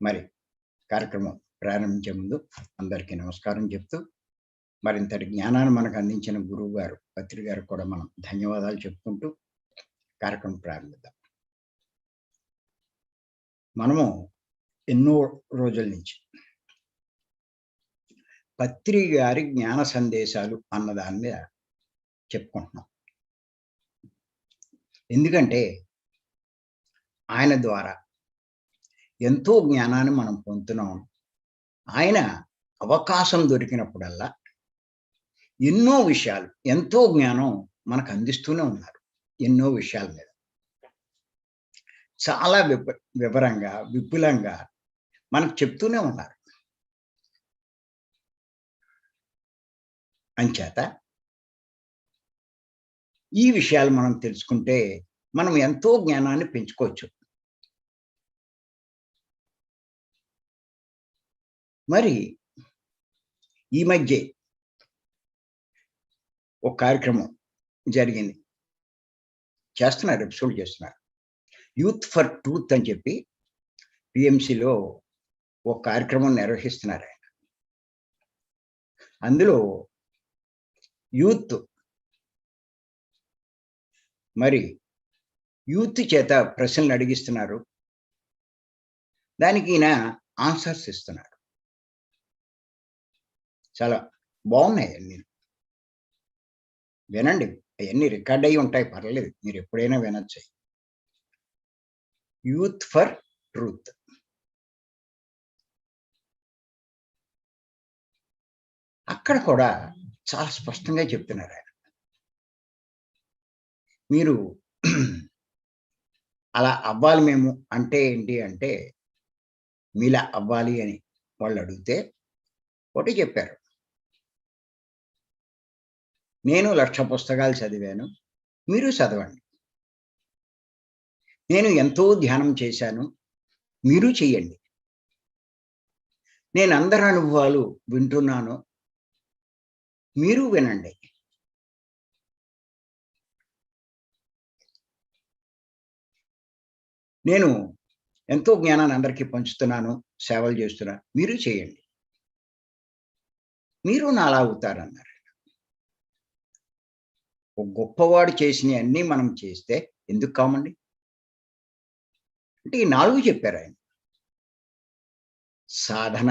మరి కార్యక్రమం ప్రారంభించే ముందు అందరికీ నమస్కారం చెప్తూ, మరింతటి జ్ఞానాన్ని మనకు అందించిన గురువు గారు పత్రి గారికి కూడా మనం ధన్యవాదాలు చెప్పుకుంటూ కార్యక్రమం ప్రారంభిద్దాం. మనము ఎన్నో రోజుల నుంచి పత్రి గారి జ్ఞాన సందేశాలు అన్న దాని మీద చెప్పుకుంటున్నాం. ఎందుకంటే ఆయన ద్వారా ఎంతో జ్ఞానాన్ని మనం పొందుతున్నాం. ఆయన అవకాశం దొరికినప్పుడల్లా ఎన్నో విషయాలు, ఎంతో జ్ఞానం మనకు అందిస్తూనే ఉన్నారు. ఎన్నో విషయాల మీద చాలా వివరంగా, విపులంగా మనకు చెప్తూనే ఉన్నారు. అంచేత ఈ విషయాలు మనం తెలుసుకుంటే మనం ఎంతో జ్ఞానాన్ని పెంచుకోవచ్చు. మరి ఈ మధ్య ఒక కార్యక్రమం జరిగింది. చేస్తున్నారు, ఎపిసోడ్ చేస్తున్నారు. యూత్ ఫర్ ట్రూత్ అని చెప్పి పిఎంసిలో ఒక కార్యక్రమం నిర్వహిస్తున్నారు ఆయన. అందులో యూత్ చేత ప్రశ్నలు అడిగిస్తున్నారు. దానికి ఈయన ఆన్సర్స్ ఇస్తున్నారు. చాలా బాగున్నాయి అన్నీ. వినండి, అవన్నీ రికార్డ్ అయ్యి ఉంటాయి, పర్లేదు, మీరు ఎప్పుడైనా వినొచ్చు. Youth for truth. అక్కడ కూడా చాలా స్పష్టంగా చెప్తున్నారు ఆయన. మీరు అలా అవ్వాలి మేము అంటే ఏంటి అంటే, మీలా అవ్వాలి అని వాళ్ళు అడిగితే ఒకటి చెప్పారు. నేను 1,00,000 పుస్తకాలు చదివాను, మీరు చదవండి. నేను ఎంతో ధ్యానం చేశాను, మీరు చెయ్యండి. నేను అందరి అనుభవాలు వింటున్నాను, మీరు వినండి. నేను ఎంతో జ్ఞానాన్ని అందరికీ పంచుతున్నాను, సేవలు చేస్తున్నాను, మీరు చేయండి. మీరు నాలా అవుతారన్నారు. ఒక గొప్పవాడు చేసినవి అన్నీ మనం చేస్తే ఎందుకు కామండి? అంటే ఈ 4 చెప్పారు ఆయన. సాధన,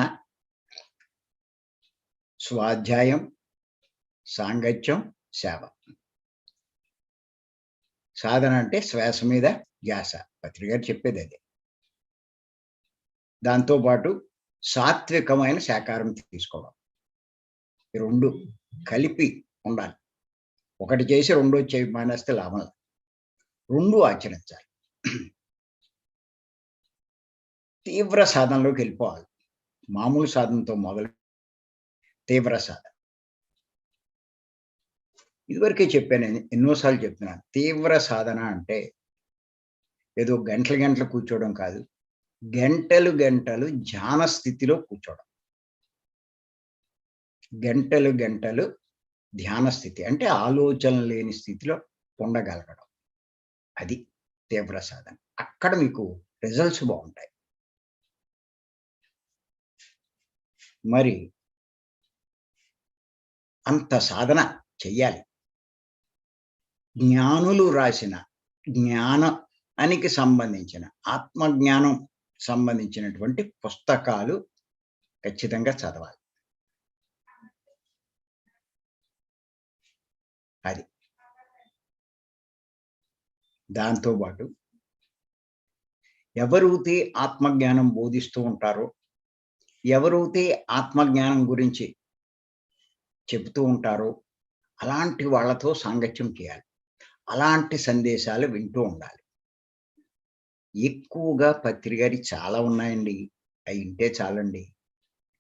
స్వాధ్యాయం, సాంగత్యం, సేవ. సాధన అంటే శ్వాస మీద ధ్యాస, పత్రి గారు చెప్పేది అదే. దాంతోపాటు సాత్వికమైన శాకాహారం తీసుకోవడం. ఈ 2 కలిపి ఉండాలి. ఒకటి చేసి 2 చేయి మానేస్తే లాభం. 2 ఆచరించాలి. తీవ్ర సాధనలోకి వెళ్ళిపోవాలి. మామూలు సాధనతో మొదలు తీవ్ర సాధన. ఇదివరకే చెప్పాను, ఎన్నోసార్లు చెప్తున్నాను. తీవ్ర సాధన అంటే ఏదో గంటలు గంటలు కూర్చోవడం కాదు, గంటలు గంటలు ధ్యాన స్థితిలో కూర్చోవడం. గంటలు గంటలు ధ్యాన స్థితి అంటే ఆలోచన లేని స్థితిలో ఉండగలగడం. అది తీవ్ర సాధన. అక్కడ మీకు రిజల్ట్స్ బాగుంటాయి. మరి అంత సాధన చెయ్యాలి. జ్ఞానులు రాసిన జ్ఞానానికి సంబంధించిన, ఆత్మజ్ఞానం సంబంధించినటువంటి పుస్తకాలు ఖచ్చితంగా చదవాలి. అది. దాంతోపాటు ఎవరైతే ఆత్మజ్ఞానం బోధిస్తూ ఉంటారో, ఎవరైతే ఆత్మజ్ఞానం గురించి చెబుతూ ఉంటారో అలాంటి వాళ్ళతో సాంగత్యం చేయాలి. అలాంటి సందేశాలు వింటూ ఉండాలి. ఎక్కువగా పత్రి గారి చాలా ఉన్నాయండి, అవి వింటే చాలండి,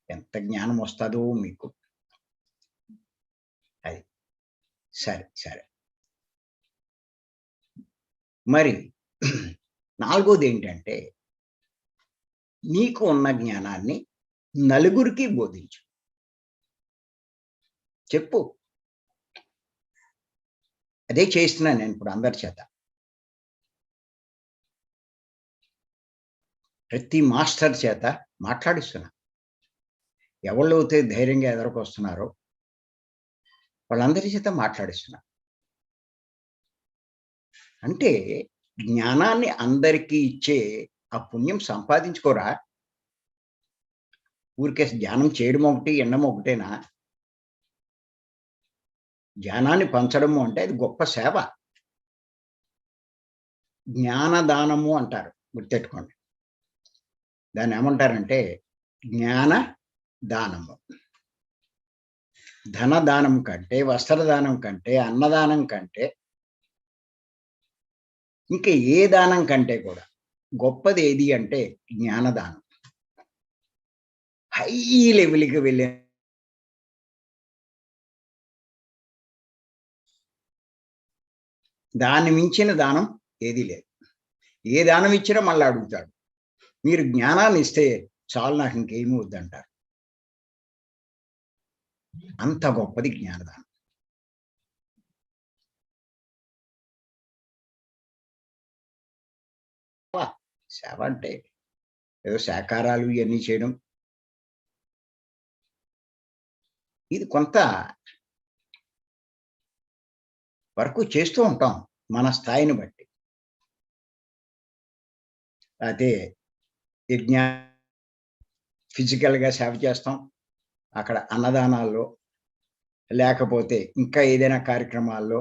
ఎంత జ్ఞానం వస్తుందో మీకు. అది సరే. మరి 4వది ఏంటంటే, నీకు ఉన్న జ్ఞానాన్ని నలుగురికి బోధించు. చెప్పు. అదే చేస్తున్నాను నేను ఇప్పుడు అందరి చేత. ప్రతి మాస్టర్ చేత మాట్లాడిస్తున్నా. ఎవళ్ళైతే ధైర్యంగా ఎదురుకొస్తున్నారో వాళ్ళందరి చేత మాట్లాడిస్తున్నా. అంటే జ్ఞానాన్ని అందరికీ ఇచ్చే ఆ పుణ్యం సంపాదించుకోరా? ఊరికే ధ్యానం చేయడం ఒకటి, వినడం ఒకటేనా? జ్ఞానాన్ని పంచడము అంటే అది గొప్ప సేవ. జ్ఞానదానము అంటారు. గుర్తెట్టుకోండి. దాన్నేమంటారంటే జ్ఞాన దానము. ధనదానం కంటే, వస్త్రదానం కంటే, అన్నదానం కంటే, ఇంకా ఏ దానం కంటే కూడా గొప్పది ఏది అంటే జ్ఞానదానం. హై లెవెల్‌కి వెళ్ళే దాన్ని మించిన దానం ఏదీ లేదు. ఏ దానం ఇచ్చినా మళ్ళా అడుగుతాడు. మీరు జ్ఞానాన్ని ఇస్తే చాలు, నాకు ఇంకేమీ వద్దంటారు. అంత గొప్పది జ్ఞానదానం. సేవ అంటే ఏదో శాకాహారాలు ఇవన్నీ చేయడం. ఇది కొంత వరకు చేస్తూ ఉంటాం మన స్థాయిని బట్టి. అదే యజ్ఞ ఫిజికల్‌గా సేవ చేస్తాం. అక్కడ అన్నదానాల్లో, లేకపోతే ఇంకా ఏదైనా కార్యక్రమాల్లో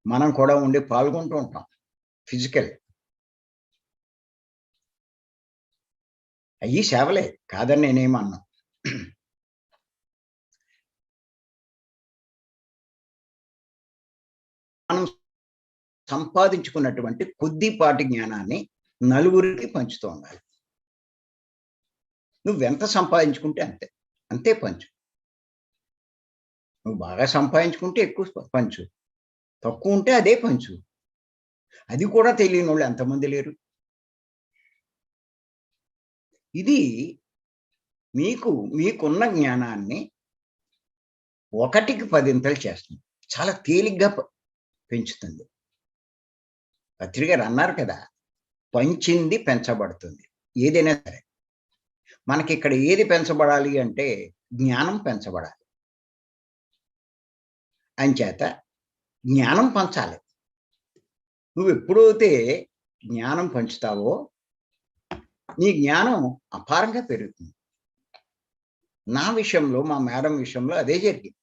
మనం కూడా ఉండి పాల్గొంటూ ఉంటాం. ఫిజికల్. అయ్యి సేవలే. కాదని నేనేమి అనను. మనం సంపాదించుకున్నటువంటి కొద్దిపాటి జ్ఞానాన్ని నలుగురికి పంచుతూ ఉండాలి. నువ్వెంత సంపాదించుకుంటే అంతే. అంతే పంచు. నువ్వు బాగా సంపాదించుకుంటే ఎక్కువ పంచు. తక్కువుంటే అదే పంచు. అది కూడా తెలియనోళ్ళు ఎంతమంది లేరు? ఇది మీకున్న జ్ఞానాన్ని ఒకటికి పదింతలు చేస్తుంది. చాలా తేలిగ్గా పెంచుతుంది. పత్రి గారు అన్నారు కదా! పంచింది పెంచబడుతుంది. ఏదైనా సరే. మనకిక్కడ ఏది పెంచబడాలి అంటే జ్ఞానం పెంచబడాలి. అంచేత జ్ఞానం పంచాలి. నువ్వెప్పుడైతే జ్ఞానం పంచుతావో నీ జ్ఞానం అపారంగా పెరుగుతుంది. నా విషయంలో, మా మేడం విషయంలో అదే జరిగింది.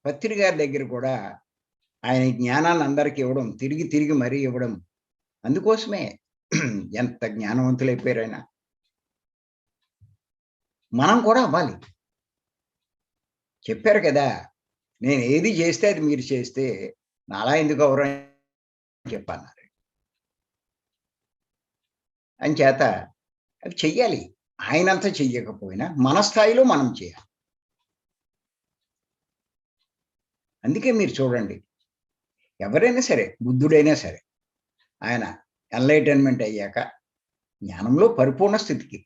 పత్రి గారి దగ్గర కూడా ఆయన జ్ఞానాన్ని అందరికి ఇవ్వడం, తిరిగి తిరిగి మరీ ఇవ్వడం. అందుకోసమే ఎంత జ్ఞానవంతులైపోయారాయన. మనం కూడా అవ్వాలి. చెప్పారు కదా! నేను ఏది చేస్తే అది మీరు చేస్తే నాలా ఎందుకు అవ్వరు అని చెప్పన్నారు. అంచేత అది చెయ్యాలి. ఆయనంత చెయ్యకపోయినా మన స్థాయిలో మనం చేయాలి. అందుకే మీరు చూడండి. ఎవరైనా సరే, బుద్ధుడైనా సరే, ఆయన ఎన్‌లైటన్‌మెంట్ అయ్యాక జ్ఞానంలో పరిపూర్ణ స్థితికి,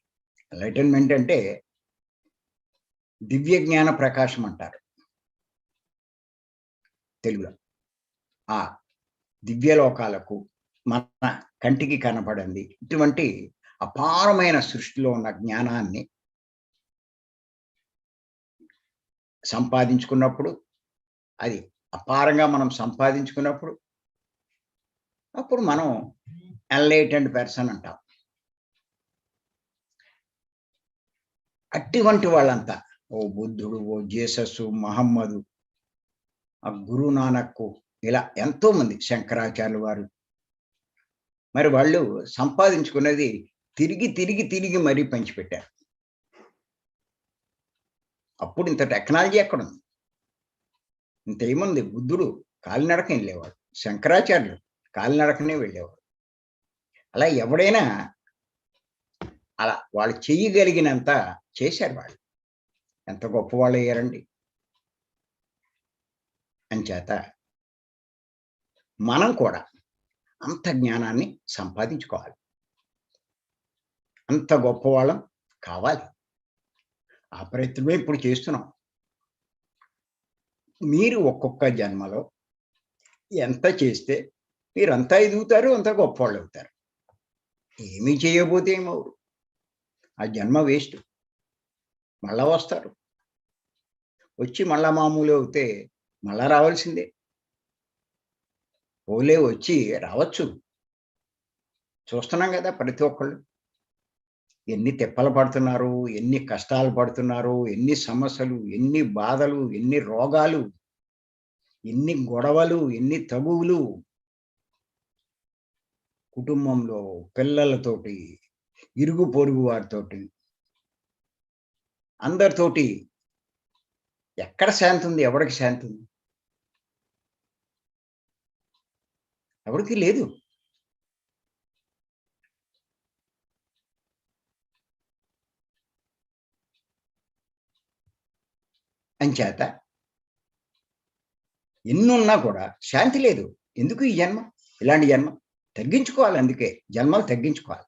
ఎన్‌లైటన్‌మెంట్ అంటే దివ్య జ్ఞాన ప్రకాశం అంటారు తెలుగులో. ఆ దివ్య లోకాలకు మన కంటికి కనపడంది. ఇటువంటి అపారమైన సృష్టిలో ఉన్న జ్ఞానాన్ని సంపాదించుకున్నప్పుడు, అది అపారంగా మనం సంపాదించుకున్నప్పుడు, అప్పుడు మనం ఎన్‌లైటెండ్ పర్సన్ అంటాం. అటువంటి వాళ్ళంతా ఓ బుద్ధుడు, ఓ జీససు, మహమ్మదు, ఆ గురు నానక్కు, ఇలా ఎంతోమంది శంకరాచార్యులు వారు. మరి వాళ్ళు సంపాదించుకున్నది తిరిగి, తిరిగి, తిరిగి మరీ పంచిపెట్టారు. అప్పుడు ఇంత టెక్నాలజీ ఎక్కడుంది? ఇంతేముంది, బుద్ధుడు కాలినడకన వెళ్ళేవాడు. శంకరాచార్యులు కాలినడకనే వెళ్ళేవాడు. అలా ఎవడైనా అలా వాళ్ళు చెయ్యగలిగినంత చేశారు వాళ్ళు. ఎంత గొప్పవాళ్ళయ్యారండి. అంచేత మనం కూడా అంత జ్ఞానాన్ని సంపాదించుకోవాలి. అంత గొప్పవాళ్ళం కావాలి. ఆ ప్రయత్నమే ఇప్పుడు చేస్తున్నాం. మీరు ఒక్కొక్క జన్మలో ఎంత చేస్తే మీరంతా ఎదుగుతారు, అంత గొప్పవాళ్ళవుతారు. ఏమీ చేయకపోతే ఏమవరు. ఆ జన్మ వేస్ట్. మళ్ళా వస్తారు. వచ్చి మళ్ళా మామూలు అవుతే మళ్ళా రావాల్సిందే. పోలే వచ్చి రావచ్చు. చూస్తున్నాం గదా! ప్రతి ఒక్కళ్ళు. ఎన్ని తిప్పలు పడుతున్నారు, ఎన్ని కష్టాలు పడుతున్నారు, ఎన్ని సమస్యలు, ఎన్ని బాధలు, ఎన్ని రోగాలు, ఎన్ని గొడవలు, ఎన్ని తగువులు కుటుంబంలో, పిల్లలతోటి, ఇరుగు పొరుగు వారితోటి, అందరితోటి ఎక్కడ శాంతుంది? ఎవడికి శాంతుంది? ఎవరికీ లేదు. అంచేత ఎన్నున్నా కూడా శాంతి లేదు. ఎందుకు ఈ జన్మ? ఇలాంటి జన్మ. తగ్గించుకోవాలి అందుకే. జన్మలు తగ్గించుకోవాలి.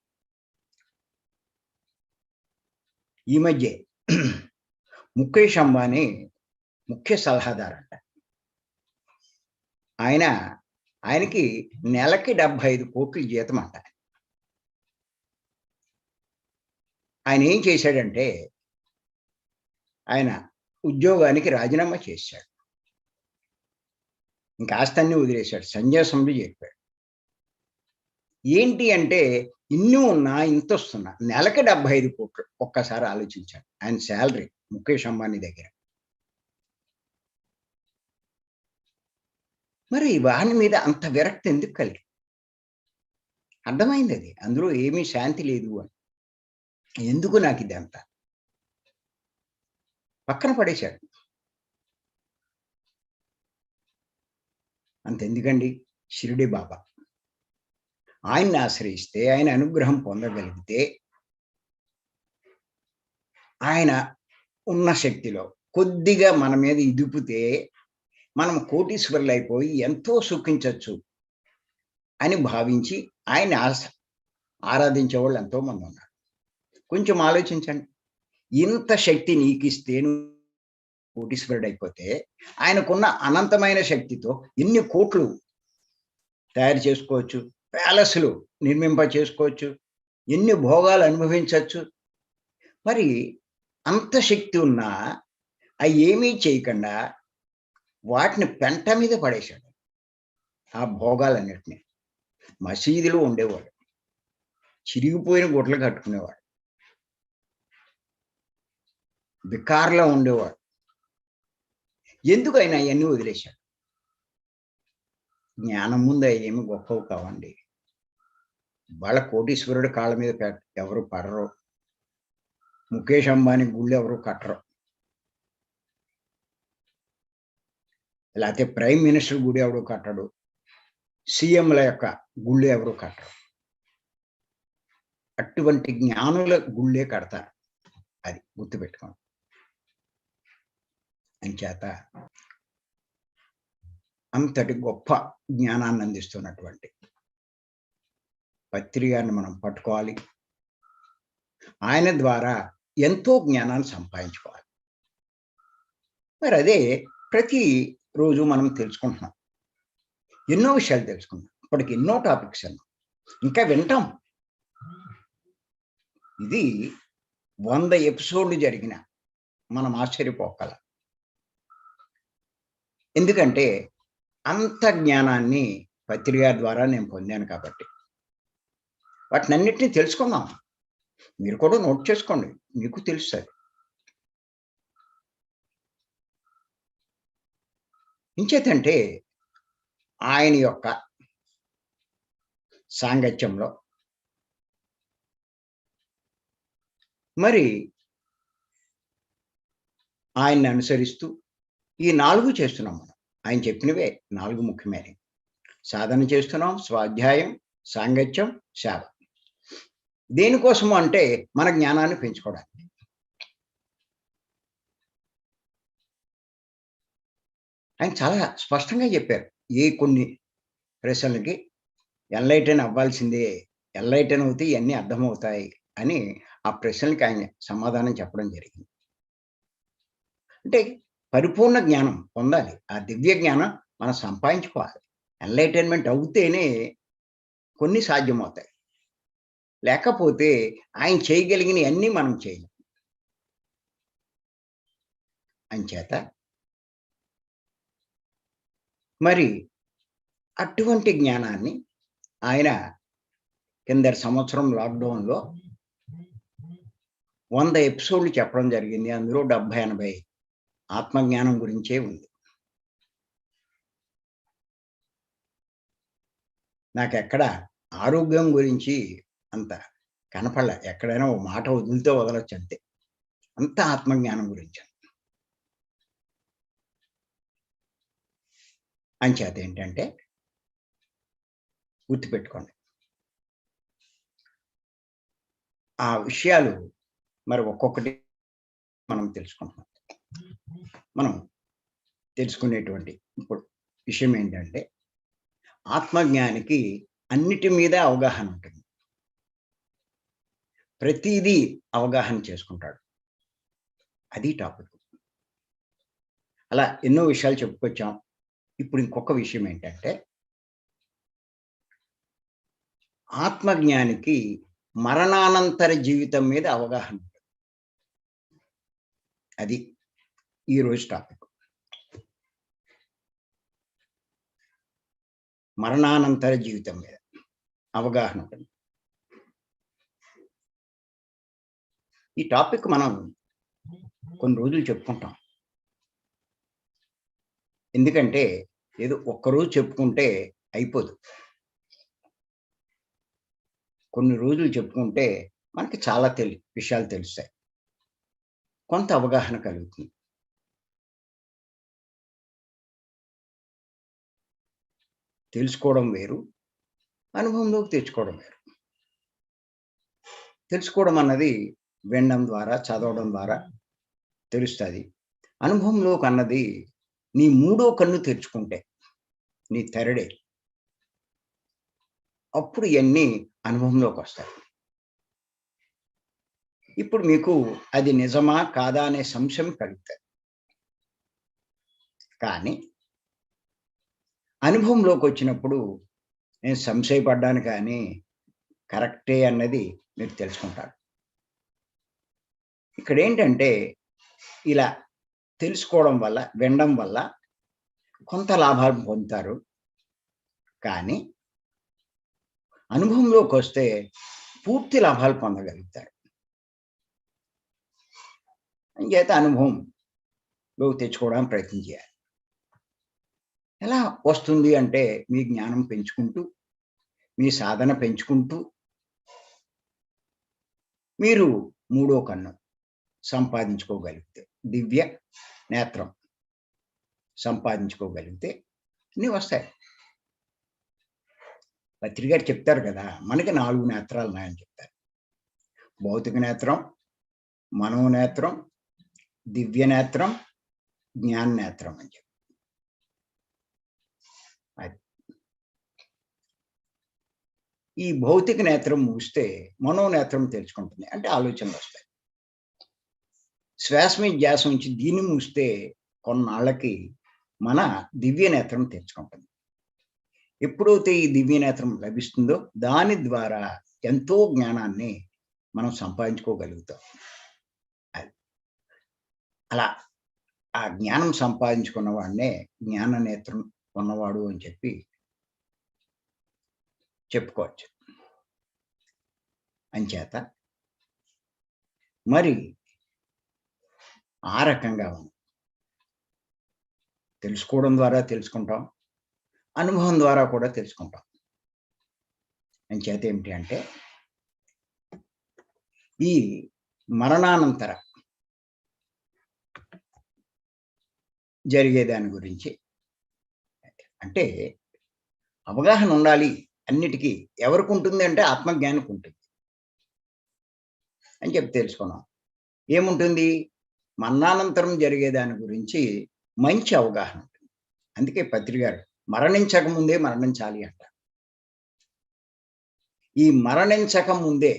ఈ మధ్యే ముఖేష్ అంబానీ ముఖ్య సలహాదారంట. ఆయన ఆయనకి నెలకి 75,00,00,000 జీతమంట. ఆయన ఏం చేశాడంటే, ఆయన ఉద్యోగానికి రాజీనామా చేశాడు. ఇంక ఆస్తన్నీ వదిలేశాడు. సన్యాసంలో చేరిపోయాడు. ఏంటి అంటే, ఇన్ని ఉన్నా ఇంతొస్తున్నా నెలకి 75,00,00,000 ఒక్కసారి ఆలోచించండి. ఆయన సాలరీ ముఖేష్ అంబానీ దగ్గర. మరి వాని మీద అంత విరక్తి ఎందుకు కలిగింది? అర్థమైందది. అందులో ఏమీ శాంతి లేదు అని. ఎందుకు నాకిదంతా? పక్కన పడేశాడు. అంతెందుకండి షిరిడి బాబా. ఆయన్ని ఆశ్రయిస్తే, ఆయన అనుగ్రహం పొందగలిగితే, ఆయన ఉన్న శక్తిలో కొద్దిగా మన మీద ఇదుపుతే, మనం కోటీశ్వరులైపోయి ఎంతో సుఖించొచ్చు అని భావించి ఆయన్ని ఆరాధించేవాళ్ళు ఎంతోమందున్నారు. కొంచెం ఆలోచించండి. ఇంత శక్తి నీకిస్తే నువ్వు కోటీశ్వరుడైపోతే, ఆయనకున్న అనంతమైన శక్తితో ఎన్ని కోట్లు తయారు చేసుకోవచ్చు. ప్యాలెస్‌లు నిర్మింప చేసుకోవచ్చు. ఎన్ని భోగాలు అనుభవించొచ్చు. మరి అంత శక్తి ఉన్నా అయేమీ చేయకుండా వాటిని పెంట మీద పడేశాడు. ఆ భోగాలన్నిటిని. మసీదులో ఉండేవాడు. చిరిగిపోయిన గుడ్డలు కట్టుకునేవాడు. బికార్‌లో ఉండేవాడు. ఎందుకు ఆయన అయన్నీ వదిలేశాడు? జ్ఞానం ముందు అయేమి గొప్పవి కావండి. ఇవాళ కోటీశ్వరుడి కాళ్ళ మీద ఎవరు పడరు. ముఖేష్ అంబానీ గుళ్ళు ఎవరు కట్టరు. లేతే ప్రైమ్ మినిస్టర్ గుడి ఎవడు కట్టడు. సీఎంల యొక్క గుళ్ళు ఎవరు కట్టరు. అటువంటి జ్ఞానుల గుళ్ళే కడతారు. అది గుర్తుపెట్టుకోండి. అంచేత అంతటి గొప్ప జ్ఞానాన్ని అందిస్తున్నటువంటి పత్రి గారిని మనం పట్టుకోవాలి. ఆయన ద్వారా ఎంతో జ్ఞానాన్ని సంపాదించుకోవాలి. మరి అదే ప్రతి రోజు మనం తెలుసుకుంటున్నాం. ఎన్నో విషయాలు తెలుసుకున్నాం. ఇప్పటికి ఎన్నో టాపిక్స్ అన్నాం. ఇంకా వింటాం. ఇది 100 ఎపిసోడ్లు జరిగిన మనం ఆశ్చర్యపోగల. ఎందుకంటే అంత జ్ఞానాన్ని పత్రి గారి ద్వారా నేను పొందాను కాబట్టి. వాటినన్నిటిని తెలుసుకుందాం. మీరు కూడా నోట్ చేసుకోండి. మీకు తెలుస్తది. ఇంచేతంటే ఆయన యొక్క సాంగత్యంలో మరి ఆయన్ని అనుసరిస్తూ ఈ 4 చేస్తున్నాం మనం. ఆయన చెప్పినవే 4 ముఖ్యమైనవి. సాధన చేస్తున్నాం, స్వాధ్యాయం, సాంగత్యం, సేవ. దేనికోసము అంటే మన జ్ఞానాన్ని పెంచుకోవడానికి. ఆయన చాలా స్పష్టంగా చెప్పారు. కొన్ని ప్రశ్నలకి ఎన్‌లైటెన్ అవ్వాల్సిందే. ఎన్‌లైటెన్ అవుతే ఇయన్నీ అర్థమవుతాయి అని ఆ ప్రశ్నలకి ఆయన సమాధానం చెప్పడం జరిగింది. అంటే పరిపూర్ణ జ్ఞానం పొందాలి. ఆ దివ్య జ్ఞానం మనం సంపాదించుకోవాలి. ఎన్‌లైటైన్‌మెంట్ అవుతేనే కొన్ని సాధ్యమవుతాయి. లేకపోతే ఆయన చేయగలిగినవన్నీ మనం చేయలేం. అంచేత మరి అటువంటి జ్ఞానాన్ని ఆయన కిందటి సంవత్సరం లాక్‌డౌన్‌లో 100 ఎపిసోడ్‌లు చెప్పడం జరిగింది. అందులో 70, 80 ఆత్మజ్ఞానం గురించే ఉంది. నాకెక్కడ ఆరోగ్యం గురించి అంత కనపడలే. ఎక్కడైనా ఓ మాట వదిలితే వదలొచ్చు అంతే. అంతా ఆత్మజ్ఞానం గురించే. అంచేత ఏంటంటే గుర్తుపెట్టుకోండి. ఆ విషయాలు మరి ఒక్కొక్కటి మనం తెలుసుకుంటున్నాం. మనం తెలుసుకునేటువంటి ఇప్పుడు విషయం ఏంటంటే, ఆత్మజ్ఞానికి అన్నిటి మీద అవగాహన ఉంటుంది. ప్రతీదీ అవగాహన చేసుకుంటాడు. అది టాపిక్. అలా ఎన్నో విషయాలు చెప్పుకొచ్చాం. ఇప్పుడు ఇంకొక విషయం ఏంటంటే, ఆత్మజ్ఞానికి మరణానంతర జీవితం మీద అవగాహన ఉంటుంది. అది ఈరోజు టాపిక్. మరణానంతర జీవితం మీద అవగాహన ఉంటుంది. ఈ టాపిక్ మనం కొన్ని రోజులు చెప్పుకుంటాం. ఎందుకంటే ఏదో ఒక్కరోజు చెప్పుకుంటే అయిపోదు. కొన్ని రోజులు చెప్పుకుంటే మనకి చాలా విషయాలు తెలుస్తాయి. కొంత అవగాహన కలుగుతుంది. తెలుసుకోవడం వేరు, అనుభవంలోకి తెచ్చుకోవడం వేరు. తెలుసుకోవడం అన్నది వినడం ద్వారా, చదవడం ద్వారా తెలుస్తది. అనుభవంలోకి అన్నది నీ మూడో కన్ను తెరుచుకుంటే, నీ థర్డే అప్పుడు ఇయన్నీ అనుభవంలోకొస్తాయి. ఇప్పుడు మీకు అది నిజమా? కాదా? అనే సంశయం కలుగుతది. కానీ అనుభవంలోకొచ్చినప్పుడు నేను సంశయపడ్డాను కానీ, కరెక్టే అన్నది మీరు తెలుసుకుంటారు. ఇక్కడేంటంటే, ఇలా తెలుసుకోవడం వల్ల, వినడం వల్ల కొంత లాభాలు పొందుతారు. కానీ అనుభవంలోకొస్తే పూర్తి లాభాలు పొందగలుగుతారు. అంచేత అనుభవంలోకి తెచ్చుకోవడానికి ప్రయత్నం చేయాలి. ఎలా వస్తుంది అంటే, మీ జ్ఞానం పెంచుకుంటూ, మీ సాధన పెంచుకుంటూ, మీరు మూడో కన్ను సంపాదించుకోగలిగితే, దివ్య నేత్రం సంపాదించుకోగలిగితే అన్నీ వస్తాయి. పత్రి గారు చెప్తారు కదా! మనకి 4 నేత్రాలు ఉన్నాయని చెప్తారు. భౌతిక నేత్రం, మనోనేత్రం, దివ్య నేత్రం, జ్ఞాన నేత్రం అని చెప్పి. అది. ఈ భౌతిక నేత్రం ముగిస్తే మనోనేత్రం తెలుసుకుంటుంది. అంటే ఆలోచనలొస్తాయి. శ్వాస మీద ధ్యాస ఉంచి దీన్ని మూస్తే కొన్నాళ్ళకి మన దివ్య నేత్రం తెరుచుకుంటుంది. ఎప్పుడైతే ఈ దివ్య నేత్రం లభిస్తుందో దాని ద్వారా ఎంతో జ్ఞానాన్ని మనం సంపాదించుకోగలుగుతాం. అది. అలా ఆ జ్ఞానం సంపాదించుకున్న వాడినే జ్ఞాన నేత్రం ఉన్నవాడు అని చెప్పి చెప్పుకోవచ్చు. అంచేత మరి ఆ రకంగా ఉంది. తెలుసుకోవడం ద్వారా తెలుసుకుంటాం. అనుభవం ద్వారా కూడా తెలుసుకుంటాం. అంచేత ఏమిటి అంటే, ఈ మరణానంతర జరిగే దాని గురించి అంటే అవగాహన ఉండాలి అన్నిటికీ. ఎవరికుంటుంది అంటే ఆత్మజ్ఞానికి ఉంటుంది అని చెప్పి తెలుసుకున్నాం. ఏముంటుంది? మరణానంతరం జరిగే దాని గురించి మంచి అవగాహన ఉంటుంది. అందుకే పత్రి గారు మరణించక ముందే మరణించాలి అంటారు. ఈ మరణించక ముందే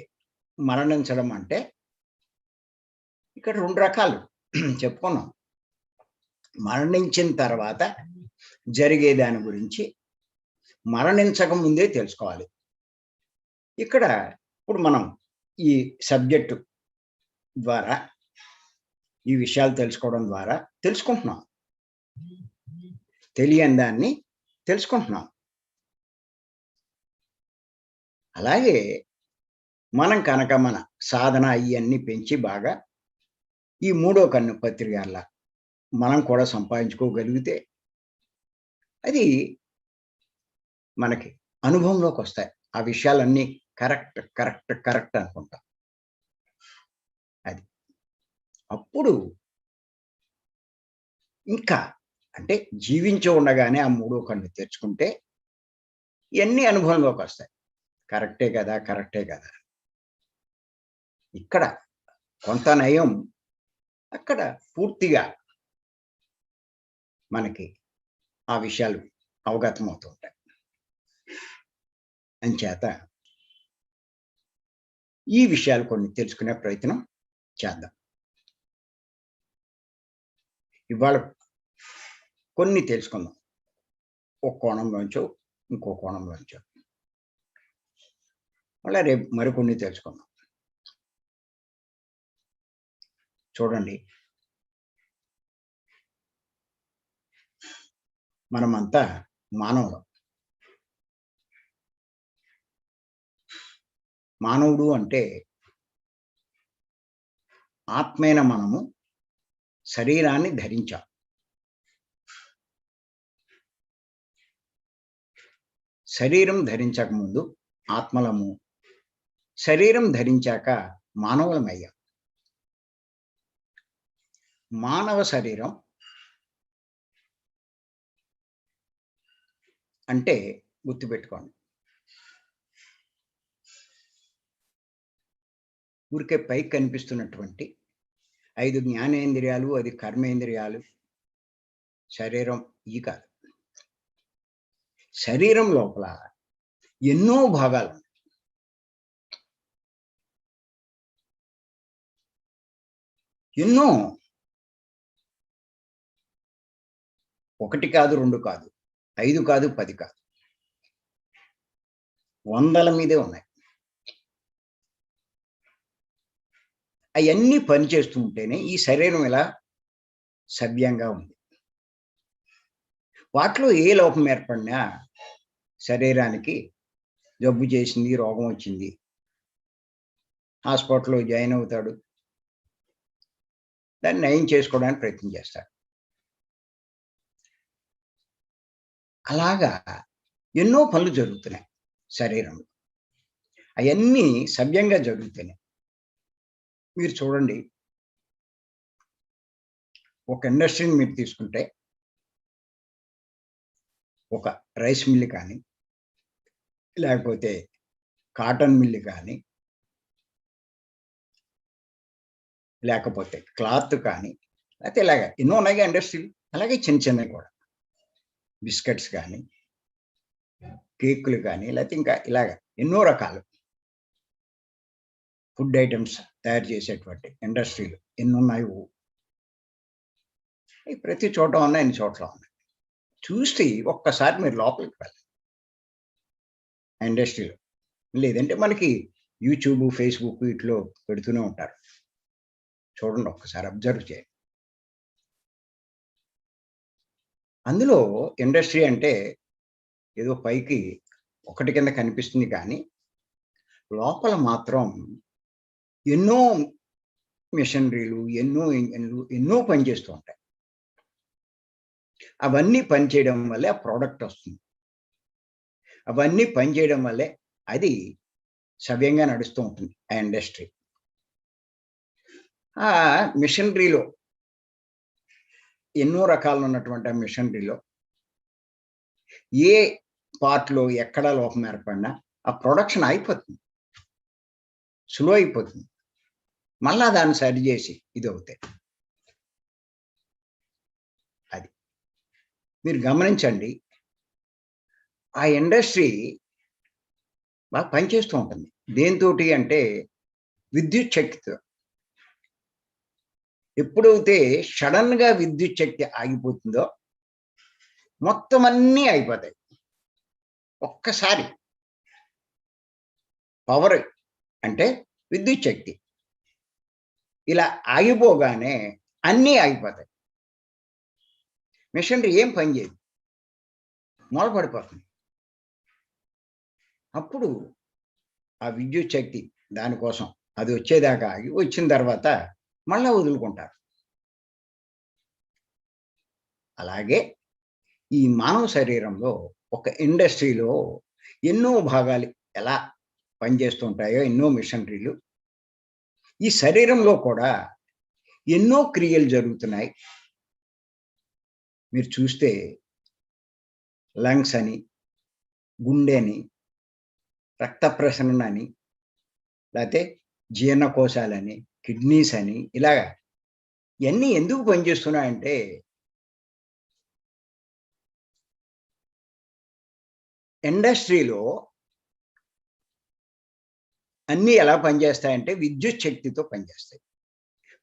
మరణించడం అంటే ఇక్కడ 2 రకాలు చెప్పుకున్నాం. మరణించిన తర్వాత జరిగే దాని గురించి మరణించక ముందే తెలుసుకోవాలి. ఇక్కడ ఇప్పుడు మనం ఈ సబ్జెక్టు ద్వారా ఈ విషయాలు తెలుసుకోవడం ద్వారా తెలుసుకుంటున్నాం. తెలియని దాన్ని తెలుసుకుంటున్నాం. అలాగే మనం కనుక మన సాధన ఇయన్నీ పెంచి బాగా ఈ మూడో కన్ను పత్రికల్లా మనం కూడా సంపాదించుకోగలిగితే అది మనకి అనుభవంలోకొస్తాయి. ఆ విషయాలన్నీ కరెక్ట్, కరెక్ట్, కరెక్ట్ అనుకుంటాం. అది. అప్పుడు ఇంకా అంటే జీవించి ఉండగానే ఆ మూడో కన్ను తెరుచుకుంటే ఇయన్నీ అనుభవంలోకొస్తాయి. కరెక్టే గదా! కరెక్టే గదా! ఇక్కడ కొంత నయం, అక్కడ పూర్తిగా మనకి ఆ విషయాలు అవగతమవుతూ ఉంటాయి. అంచేత ఈ విషయాలు కొన్ని తెలుసుకునే ప్రయత్నం చేద్దాం. ఇవాళ కొన్ని తెలుసుకుందాం. ఒక కోణంలోంచో, ఇంకో కోణంలోంచో. మళ్ళా రేపు మరికొన్ని తెలుసుకుందాం. చూడండి. మనమంతా మానవులం. మానవుడు అంటే ఆత్మైన మనము శరీరాన్ని ధరించాం. శరీరం ధరించకముందు ఆత్మలము, శరీరం ధరించాక మానవులమయ్యాం. మానవ శరీరం అంటే గుర్తుపెట్టుకోండి. ఊరికే పైకి కనిపిస్తున్నటువంటి 5 జ్ఞానేంద్రియాలు, అది కర్మేంద్రియాలు, శరీరం ఇయి కాదు. శరీరం లోపల ఎన్నో భాగాలున్నాయి. ఎన్నో. 1 కాదు, 2 కాదు, 5 కాదు, 10 కాదు. వందల మీదే ఉన్నాయి. అయన్నీ పనిచేస్తూ ఉంటేనే ఈ శరీరం ఇలా సవ్యంగా ఉంది. వాటిలో ఏ లోపం ఏర్పడినా శరీరానికి జబ్బు చేసింది, రోగం వచ్చింది. హాస్పిటల్‌లో జాయిన్ అవుతాడు. దాన్ని నయం చేసుకోవడానికి ప్రయత్నం చేస్తాడు. అలాగా ఎన్నో పనులు జరుగుతున్నాయి శరీరంలో. అయన్నీ సవ్యంగా జరుగుతున్నాయి. మీరు చూడండి. ఒక ఇండస్ట్రీని మీరు తీసుకుంటే, ఒక రైస్ మిల్ కానీ, లేకపోతే కాటన్ మిల్ కానీ, లేకపోతే క్లాత్ కానీ, లేతే ఇలాగ ఎన్నో ఉన్నాయిగా ఇండస్ట్రీలు. అలాగే చిన్న చిన్నవి కూడా. బిస్కెట్స్ కానీ, కేకులు కానీ, లేతే ఇంకా ఇలాగ ఎన్నో రకాలు ఫుడ్ ఐటెమ్స్ తయారు చేసేటువంటి ఇండస్ట్రీలు ఎన్నున్నాయో. ప్రతి చోట ఉన్నాయి, అన్ని చోట్ల ఉన్నాయి. చూసి ఒక్కసారి మీరు లోపలికి వెళ్ళండి ఆ ఇండస్ట్రీలో. లేదంటే మనకి యూట్యూబ్, ఫేస్‌బుక్ వీటిలో పెడుతూనే ఉంటారు. చూడండి, ఒక్కసారి అబ్జర్వ్ చేయండి. అందులో ఇండస్ట్రీ అంటే ఏదో పైకి ఒకటి కింద కనిపిస్తుంది కానీ, లోపల మాత్రం ఎన్నో మిషనరీలు, ఎన్నో ఇంజిన్‌లు, ఎన్నో పనిచేస్తూ ఉంటాయి. అవన్నీ పనిచేయడం వల్లే ఆ ప్రొడక్ట్ వస్తుంది. అవన్నీ పనిచేయడం వల్లే అది సవ్యంగా నడుస్తూ ఉంటుంది ఆ ఇండస్ట్రీ. ఆ మిషనరీలో ఎన్నో రకాలున్నటువంటి ఆ మిషనరీలో ఏ పార్ట్‌లో ఎక్కడ లోపం ఏర్పడినా ఆ ప్రొడక్షన్ అయిపోతుంది. స్లో అయిపోతుంది. మళ్ళా దాన్ని సరిచేసి ఇదవుతాయి. అది. మీరు గమనించండి. ఆ ఇండస్ట్రీ బాగా పనిచేస్తూ ఉంటుంది. దేనితోటి అంటే విద్యుత్ శక్తితో. ఎప్పుడైతే సడెన్‌గా విద్యుత్ శక్తి ఆగిపోతుందో మొత్తం అన్నీ అయిపోతాయి. ఒక్కసారి పవర్ అంటే విద్యుత్ శక్తి. ఇలా ఆగిపోగానే అన్నీ ఆగిపోతాయి. మిషనరీ ఏం పని చేయదు. మూల పడిపోతుంది. అప్పుడు ఆ విద్యుత్ శక్తి దానికోసం అది వచ్చేదాకా ఆగి, వచ్చిన తర్వాత మళ్ళా వదులుకుంటారు. అలాగే ఈ మానవ శరీరంలో ఒక ఇండస్ట్రీలో ఎన్నో భాగాలు ఎలా పనిచేస్తుంటాయో, ఎన్నో మిషనరీలు, ఈ శరీరంలో కూడా ఎన్నో క్రియలు జరుగుతున్నాయి. మీరు చూస్తే లంగ్స్ అని, గుండెని, రక్త ప్రసరణ అని, లేతే జీర్ణకోశాలని, కిడ్నీస్ అని, ఇలాగా ఇవన్నీ ఎందుకు పనిచేస్తున్నాయంటే ఇండస్ట్రీలో అన్నీ ఎలా పనిచేస్తాయంటే విద్యుత్ శక్తితో పనిచేస్తాయి.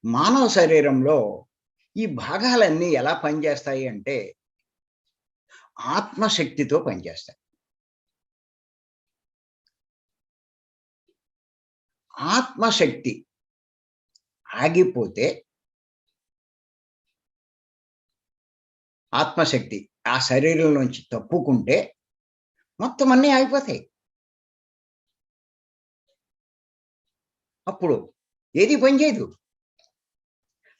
మానవ శరీరంలో ఈ భాగాలన్నీ ఎలా పనిచేస్తాయి అంటే ఆత్మశక్తితో పనిచేస్తాయి. ఆత్మశక్తి ఆగిపోతే ఆత్మశక్తి ఆ శరీరం నుంచి తప్పుకుంటే మొత్తం అన్నీ ఆగిపోతాయి. అప్పుడు ఏది పనిచేయదు.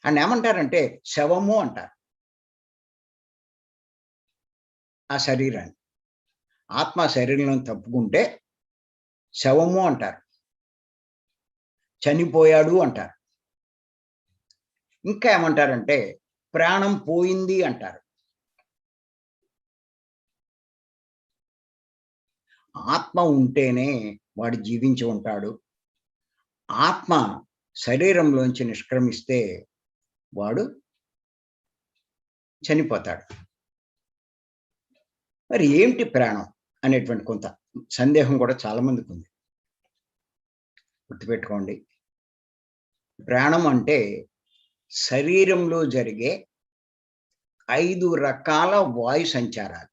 అని ఏమంటారంటే శవము అంటారు ఆ శరీరాన్ని. ఆత్మ శరీరంలో తప్పుకుంటే శవము అంటారు. చనిపోయాడు అంటారు. ఇంకా ఏమంటారంటే ప్రాణం పోయింది అంటారు. ఆత్మ ఉంటేనే వాడు జీవించి ఉంటాడు. ఆత్మ శరీరంలోంచి నిష్క్రమిస్తే వాడు చనిపోతాడు. మరి ఏమిటి ప్రాణం అనేటువంటి కొంత సందేహం కూడా చాలా మందికి ఉంది. గుర్తుపెట్టుకోండి. ప్రాణం అంటే శరీరంలో జరిగే 5 రకాల వాయు సంచారాలు.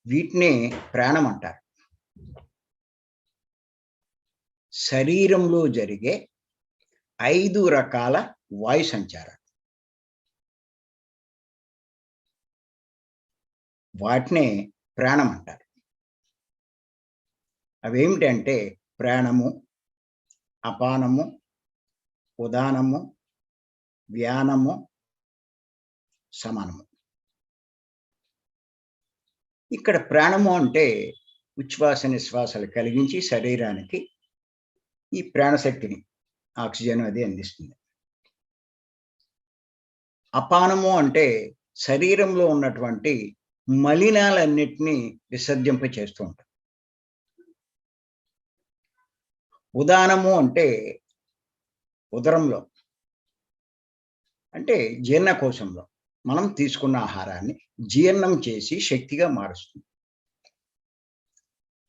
వీటినే ప్రాణం అంటారు. శరీరంలో జరిగే 5 రకాల వాయు సంచారాలు. వాటినే ప్రాణం అంటారు. అవేమిటంటే ప్రాణము, అపానము, ఉదానము, వ్యానము, సమానము. ఇక్కడ ప్రాణము అంటే ఉచ్ఛ్వాస నిశ్వాసాలు కలిగించి శరీరానికి ఈ ప్రాణశక్తిని, ఆక్సిజన్ అది అందిస్తుంది. అపానము అంటే శరీరంలో ఉన్నటువంటి మలినాలన్నిటినీ విసర్జింప చేస్తూ ఉంటాం. ఉదానము అంటే ఉదరంలో, అంటే జీర్ణకోశంలో మనం తీసుకున్న ఆహారాన్ని జీర్ణం చేసి శక్తిగా మారుస్తుంది.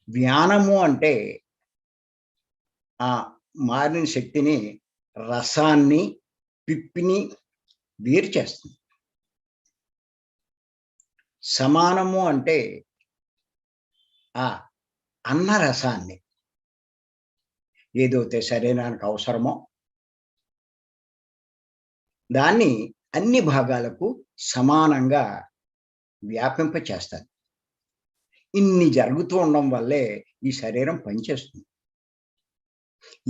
వ్యానము అంటే ఆ మారిన శక్తిని, రసాన్ని, పిప్పిని వేరు చేస్తుంది. సమానము అంటే ఆ అన్న రసాన్ని, ఏదైతే శరీరానికి అవసరమో దాన్ని అన్ని భాగాలకు సమానంగా వ్యాపింప చేస్తారు. ఇన్ని జరుగుతూ ఉండడం వల్లే ఈ శరీరం పనిచేస్తుంది.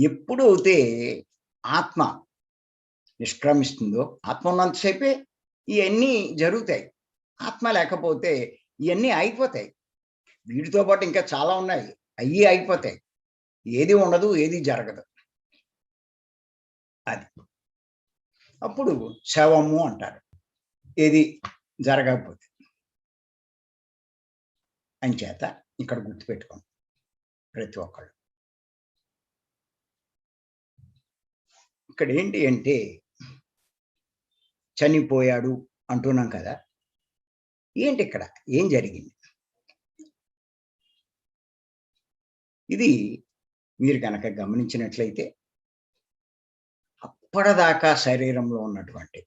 ఎప్పుడైతే ఆత్మ నిష్క్రమిస్తుందో, ఆత్మ ఉన్నంతసేపే ఇవన్నీ జరుగుతాయి. ఆత్మ లేకపోతే ఇవన్నీ ఆగిపోతాయి. వీటితో పాటు ఇంకా చాలా ఉన్నాయి. అయ్యి ఆగిపోతాయి. ఏది ఉండదు, ఏది జరగదు. అది. అప్పుడు శవము అంటారు. ఏది జరగకపోతే. అంచేత ఇక్కడ గుర్తుపెట్టుకోండి ప్రతి ఒక్కళ్ళు. ఇక్కడ ఏంటి అంటే చనిపోయాడు అంటున్నాం కదా! ఏంటి ఇక్కడ? ఏం జరిగింది? ఇది మీరు గనక గమనించినట్లయితే అప్పటిదాకా శరీరంలో ఉన్నటువంటి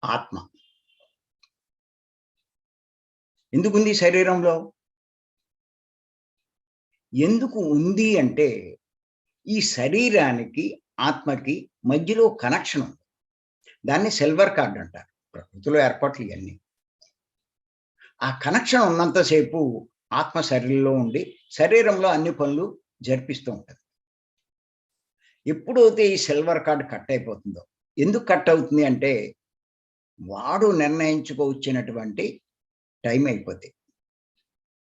ఆత్మ ఎందుకుంది శరీరంలో? ఎందుకు ఉంది అంటే, ఈ శరీరానికి, ఆత్మకి మధ్యలో కనెక్షన్ ఉంది. దాన్ని సిల్వర్ కార్డ్ అంటారు. ప్రకృతిలో ఏర్పాట్లు ఇయన్నీ. ఆ కనెక్షన్ ఉన్నంత సేపు ఆత్మ శరీరంలో ఉండి, శరీరంలో అన్ని పనులు జరిపిస్తూ ఉంటది. ఎప్పుడైతే ఈ సిల్వర్ కార్డ్ కట్ అయిపోతుందో, ఎందుకు కట్ అవుతుంది అంటే, వాడు నిర్ణయించుకొచ్చినటువంటి టైం అయిపోద్ది.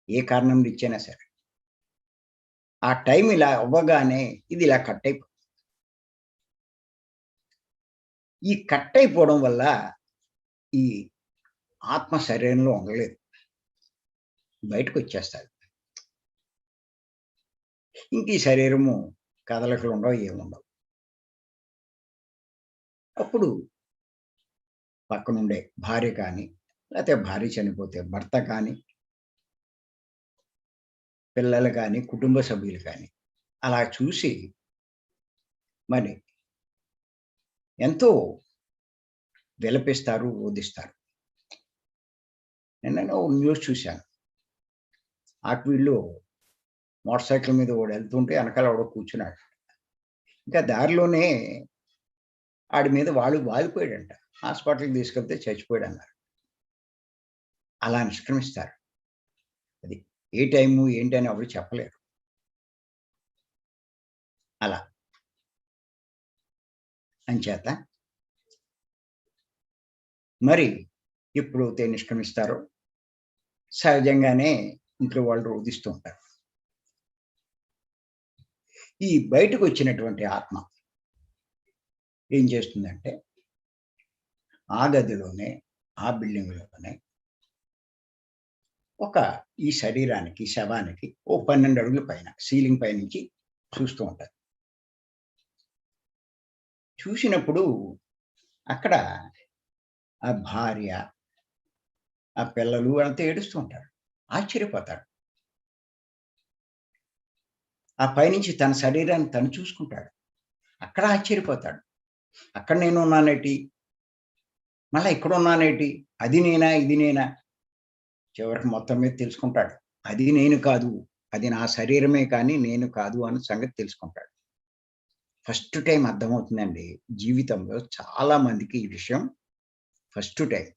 ఏ కారణం రీత్యైనా సరే. ఆ టైం ఇలా అవ్వగానే ఇది ఇలా కట్ అయిపోతుంది. ఈ కట్ అయిపోవడం వల్ల ఈ ఆత్మ శరీరంలో ఉండలేదు. బయటకొచ్చేస్తది. ఇంక ఈ శరీరము కదలికలుండవు, ఏముండవు. అప్పుడు పక్కనుండే భార్య కానీ, లేతే భార్య చనిపోతే భర్త కానీ, పిల్లలు కానీ, కుటుంబ సభ్యులు కానీ, అలా చూసి మరి ఎంతో విలపిస్తారు, రోదిస్తారు. నిన్ననే ఓ న్యూస్ చూశాను. ఆక్వీడ్‌లో మోటార్ సైకిల్ మీద ఓడెళ్తుంటే ఎనకాల ఎవడో కూర్చున్నాడు. ఇంకా దారిలోనే ఆడి మీద వాలిపోయాడంట. హాస్పిటల్‌కి తీసుకెళ్తే చచ్చిపోయాడన్నారు. అలా నిష్క్రమిస్తారు. అది ఏ టైము, ఏంటి అని ఎవరు చెప్పలేరు. అలా. అంచేత మరి ఎప్పుడైతే నిష్క్రమిస్తారో సహజంగానే ఇంట్లో వాళ్ళు రోదిస్తూ ఉంటారు. ఈ బయటకొచ్చినటువంటి ఆత్మ ఏం చేస్తుందంటే, ఆ గదిలోనే, ఆ బిల్డింగ్‌లోనే ఈ శరీరానికి, శవానికి ఓ 12 అడుగుల పైన సీలింగ్ పైనుంచి చూస్తూ ఉంటది. చూసినప్పుడు అక్కడ ఆ భార్య, ఆ పిల్లలు అంతా ఏడుస్తూ ఉంటారు. ఆశ్చర్యపోతాడు. ఆ పైనుంచి తన శరీరాన్ని తను చూసుకుంటాడు. అక్కడ ఆశ్చర్యపోతాడు. అక్కడ నేనున్నానేటి? మళ్ళా ఇక్కడున్నానేటి? అది నేనా? ఇది నేనా? చివరికి మొత్తం మీద తెలుసుకుంటాడు. అది నేను కాదు. అది నా శరీరమే కానీ నేను కాదు అన్న సంగతి తెలుసుకుంటాడు. ఫస్ట్ టైమ్ అర్థమవుతుందండి. జీవితంలో చాలా మందికి ఈ విషయం ఫస్ట్ టైమ్.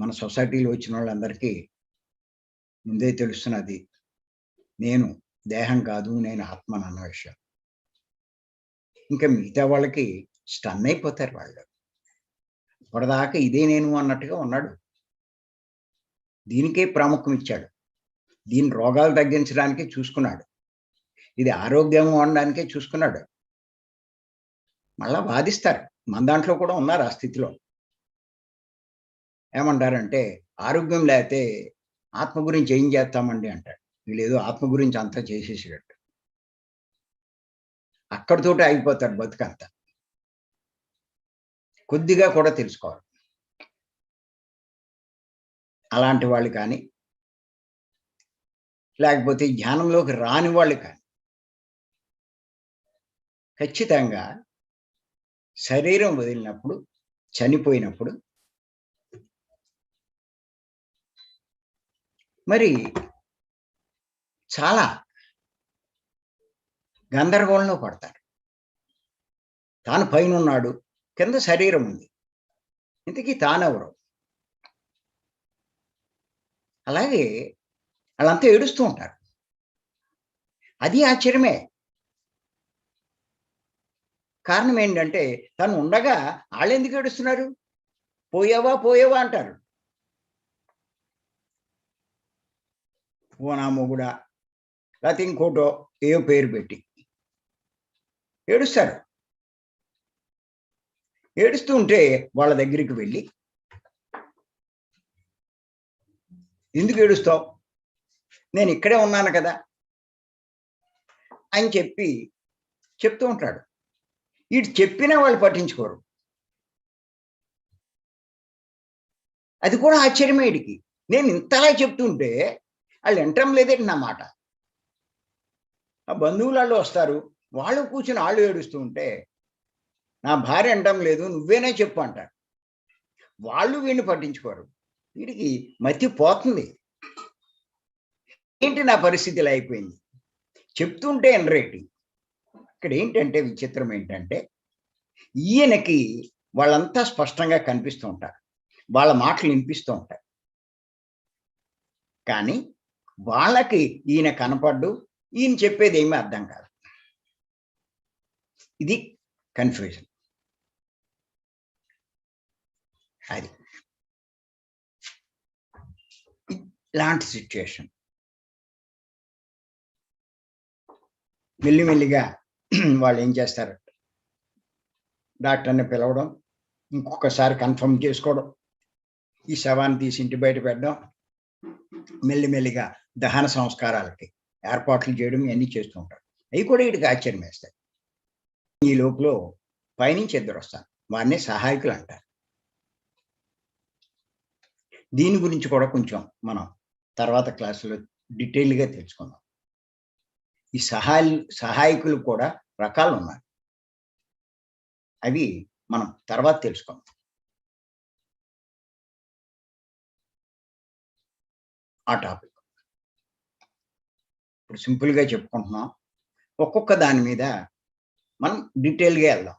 మన సొసైటీలో వచ్చినోళ్ళందరికీ ముందే తెలుస్తున్నది. నేను దేహం కాదు, నేను ఆత్మనన్న విషయం. ఇంకా మిగతా వాళ్ళకి స్టన్ అయిపోతారు వాళ్ళు. ఇప్పటిదాకా ఇదే నేను అన్నట్టుగా ఉన్నాడు. దీనికే ప్రాముఖ్యం ఇచ్చాడు. దీని రోగాలు తగ్గించడానికే చూసుకున్నాడు. ఇది ఆరోగ్యం అనడానికే చూసుకున్నాడు. మళ్ళా వాదిస్తారు. మన దాంట్లో కూడా ఉన్నారు ఆ స్థితిలో. ఏమంటారంటే, ఆరోగ్యం లేతే ఆత్మ గురించి ఏం చేస్తామండి అంటాడు. వీళ్ళేదో ఆత్మ గురించి అంతా చేసేసేటట్టు. అక్కడితోటే ఆగిపోతాడు బతుకంతా. కొద్దిగా కూడా తెలుసుకోవాలి. అలాంటి వాళ్ళు కానీ, లేకపోతే ధ్యానంలోకి రాని వాళ్ళు కానీ, ఖచ్చితంగా శరీరం వదిలినప్పుడు, చనిపోయినప్పుడు మరి చాలా గందరగోళంలో పడతారు. తాను పైనున్నాడు, కింద శరీరం ఉంది. ఇంతకీ తానెవరు? అలాగే ఆళ్ళంతా ఏడుస్తూ ఉంటారు. అది ఆశ్చర్యమే. కారణం ఏంటంటే, తను ఉండగా ఆళ్ళెందుకు ఏడుస్తున్నారు? పోయావా, పోయావా అంటారు. ఓ నా మొగుడా, లేతే ఇంకోటో ఏయో పేరు పెట్టి ఏడుస్తారు. ఏడుస్తూ ఉంటే వాళ్ళ దగ్గరికి వెళ్ళి, "ఎందుకు ఏడుస్తావు? నేను ఇక్కడే ఉన్నాను కదా!" అని చెప్తూ ఉంటాడు. ఈడు చెప్పినా వాళ్ళు పట్టించుకోరు. అది కూడా ఆశ్చర్యమే ఈడికి. నేను ఇంతలా చెప్తుంటే ఆళ్ళు వినటం లేదేంటి నా మాట. ఆ బంధువులాళ్ళు వస్తారు. వాళ్ళు కూర్చొని ఆళ్ళు ఏడుస్తూ ఉంటే, "నా భార్య వినటం లేదు. నువ్వేనే చెప్పు" అంటారు. వాళ్ళు వీడిని పట్టించుకోరు. వీడికి మతి పోతుంది. ఏంటి నా పరిస్థితి ఇలా అయిపోయింది. చెప్తుంటే ఎనరేటి. ఇక్కడ ఏంటంటే విచిత్రం ఏంటంటే, ఈయనకి వాళ్ళంతా స్పష్టంగా కనిపిస్తూ ఉంటారు. వాళ్ళ మాటలు వినిపిస్తూ ఉంటాయి. కానీ వాళ్ళకి ఈయన కనపడ్డు. ఈయన చెప్పేదేమీ అర్థం కాదు. ఇది కన్‌ఫ్యూజన్. అది. ఇలాంటి సిట్యుయేషన్. మెల్లిమెల్లిగా వాళ్ళేం చేస్తారు, డాక్టర్‌ని పిలవడం, ఇంకొకసారి కన్ఫర్మ్ చేసుకోవడం, ఈ శవాన్ని తీసి ఇంటి బయట పెట్టడం, మెల్లిమెల్లిగా దహన సంస్కారాలకి ఏర్పాట్లు చేయడం ఇయన్నీ చేస్తూ ఉంటారు. అయి కూడా ఈడికి ఆశ్చర్యమేస్తాయి. ఈ లోపులో పైనుంచి ఇద్దరొస్తారు. వారిని సహాయకులంటారు. దీని గురించి కూడా కొంచెం మనం తర్వాత క్లాసులో డీటెయిల్‌గా తెలుసుకుందాం. ఈ సహాయకులు కూడా రకాలున్నారు. అవి మనం తర్వాత తెలుసుకుందాం. ఆ టాపిక్. ఇప్పుడు సింపుల్‌గా చెప్పుకుంటున్నాం. ఒక్కొక్క దాని మీద మనం డీటెయిల్‌గా ఎళ్దాం.